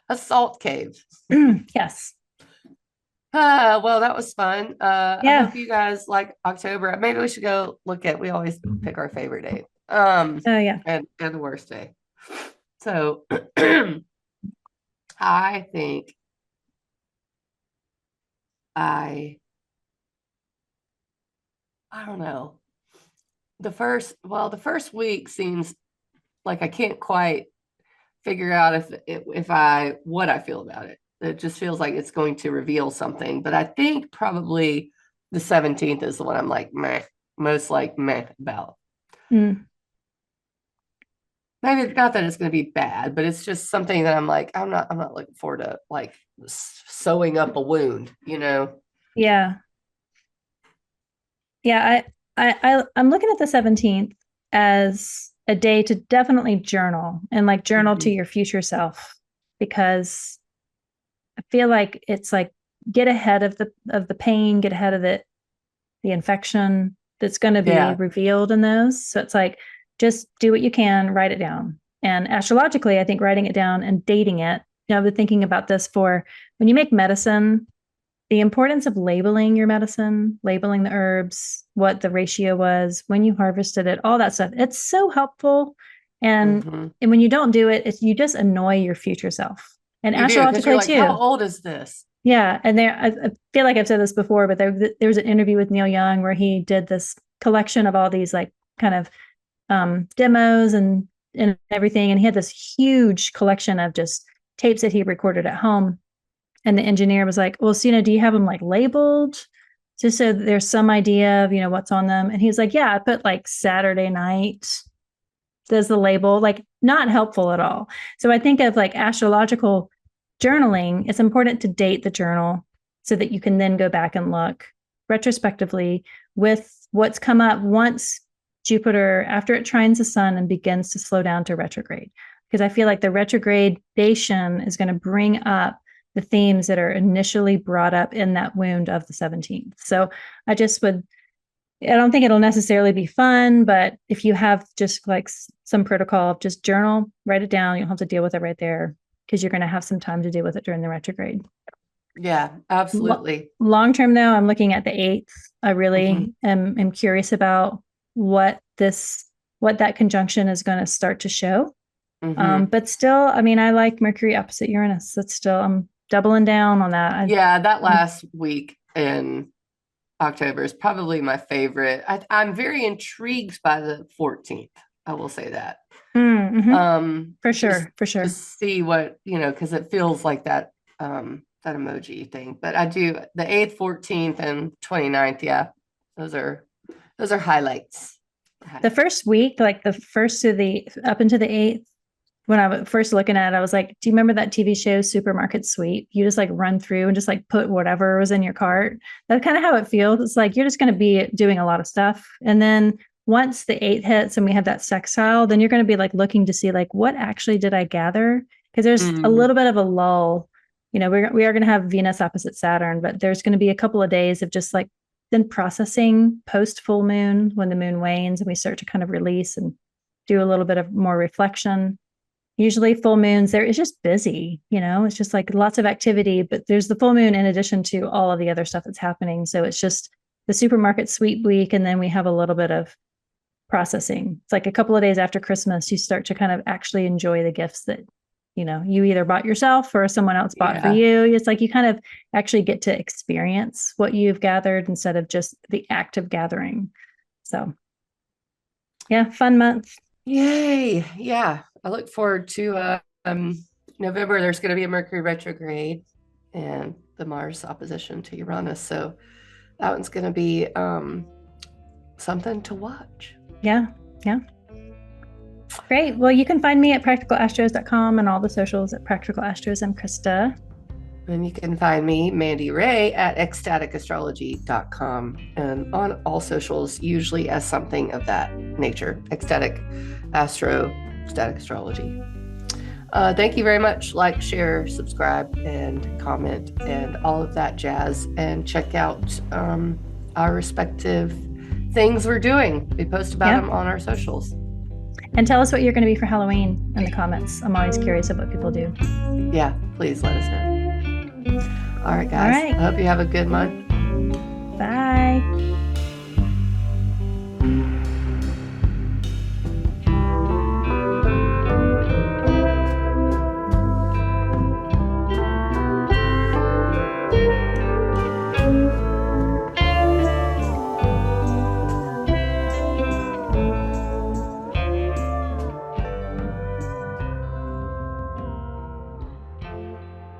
A salt cave. Yes. Well, that was fun. I Yeah. hope you guys like October. Maybe we should go look at. We always pick our favorite day. Oh yeah. And the worst day. So I think I don't know. The first week seems like I can't quite figure out if I what I feel about it. It just feels like it's going to reveal something. But I think probably the 17th is the one I'm like meh, most like meh about. Mm. Maybe not that it's going to be bad, but it's just something that I'm like I'm not looking forward to like sewing up a wound, you know. Yeah. Yeah. I'm looking at the 17th as a day to definitely journal and like journal to your future self, because I feel like it's like get ahead of the pain, get ahead of the infection that's going to be revealed in those. So it's like just do what you can, write it down. And astrologically, I think writing it down and dating it. You know, I've been thinking about this for when you make medicine, the importance of labeling your medicine, labeling the herbs, what the ratio was, when you harvested it, all that stuff. It's so helpful. And when you don't do it, you just annoy your future self. And You do because you're astrologically like, too. how old is this? Yeah, and I feel like I've said this before, but there was an interview with Neil Young where he did this collection of all these like kind of demos and everything, and he had this huge collection of just tapes that he recorded at home. And the engineer was like, "Well, Sina, do you have them like labeled, just so there's some idea of what's on them?" And he's like, "Yeah, I put like Saturday night." Does the label, like, not helpful at all. So I think of like astrological journaling, it's important to date the journal so that you can then go back and look retrospectively with what's come up once Jupiter, after it trines the sun and begins to slow down to retrograde. Because I feel like the retrogradation is going to bring up the themes that are initially brought up in that wound of the 17th. So I don't think it'll necessarily be fun, but if you have just like some protocol, just journal, write it down. You don't have to deal with it right there because you're going to have some time to deal with it during the retrograde. Yeah, absolutely. Long term, though, I'm looking at the 8th. I really am curious about what that conjunction is going to start to show. But still, I mean, I like Mercury opposite Uranus. I'm doubling down on that. Yeah, that last week in October is probably my favorite. I'm very intrigued by the 14th. I will say that. For sure. To see what, because it feels like that that emoji thing. But I do the 8th, 14th, and 29th. Yeah, those are highlights. The first week, like the first to the up into the 8th, when I was first looking at it, I was like, do you remember that TV show Supermarket Sweep? You just like run through and just like put whatever was in your cart. That's kind of how it feels. It's like you're just going to be doing a lot of stuff. And then once the 8th hits and we have that sextile, then you're going to be like looking to see like, what actually did I gather? Because there's a little bit of a lull. We are going to have Venus opposite Saturn, but there's going to be a couple of days of just like then processing post full moon when the moon wanes and we start to kind of release and do a little bit of more reflection. Usually full moons, there is just busy, it's just like lots of activity, but there's the full moon in addition to all of the other stuff that's happening. So it's just the supermarket sweep week. And then we have a little bit of processing. It's like a couple of days after Christmas, you start to kind of actually enjoy the gifts that, you either bought yourself or someone else bought for you. It's like you kind of actually get to experience what you've gathered instead of just the act of gathering. So yeah, fun month. Yay. Yeah. I look forward to November. There's going to be a Mercury retrograde and the Mars opposition to Uranus. So that one's going to be something to watch. Yeah. Great. Well, you can find me at practicalastros.com and all the socials at Practical Astros. I'm Christa. And you can find me, Mandi Rae, at ecstaticastrology.com and on all socials, usually as something of that nature. Ecstatic Astro, Static Astrology. Thank you very much. Like, share, subscribe, and comment, and all of that jazz. And check out our respective things we're doing. We post about them on our socials. And tell us what you're going to be for Halloween in the comments. I'm always curious of what people do. Yeah, please let us know. All right, guys. All right. I hope you have a good month. Bye.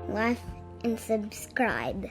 Like and subscribe.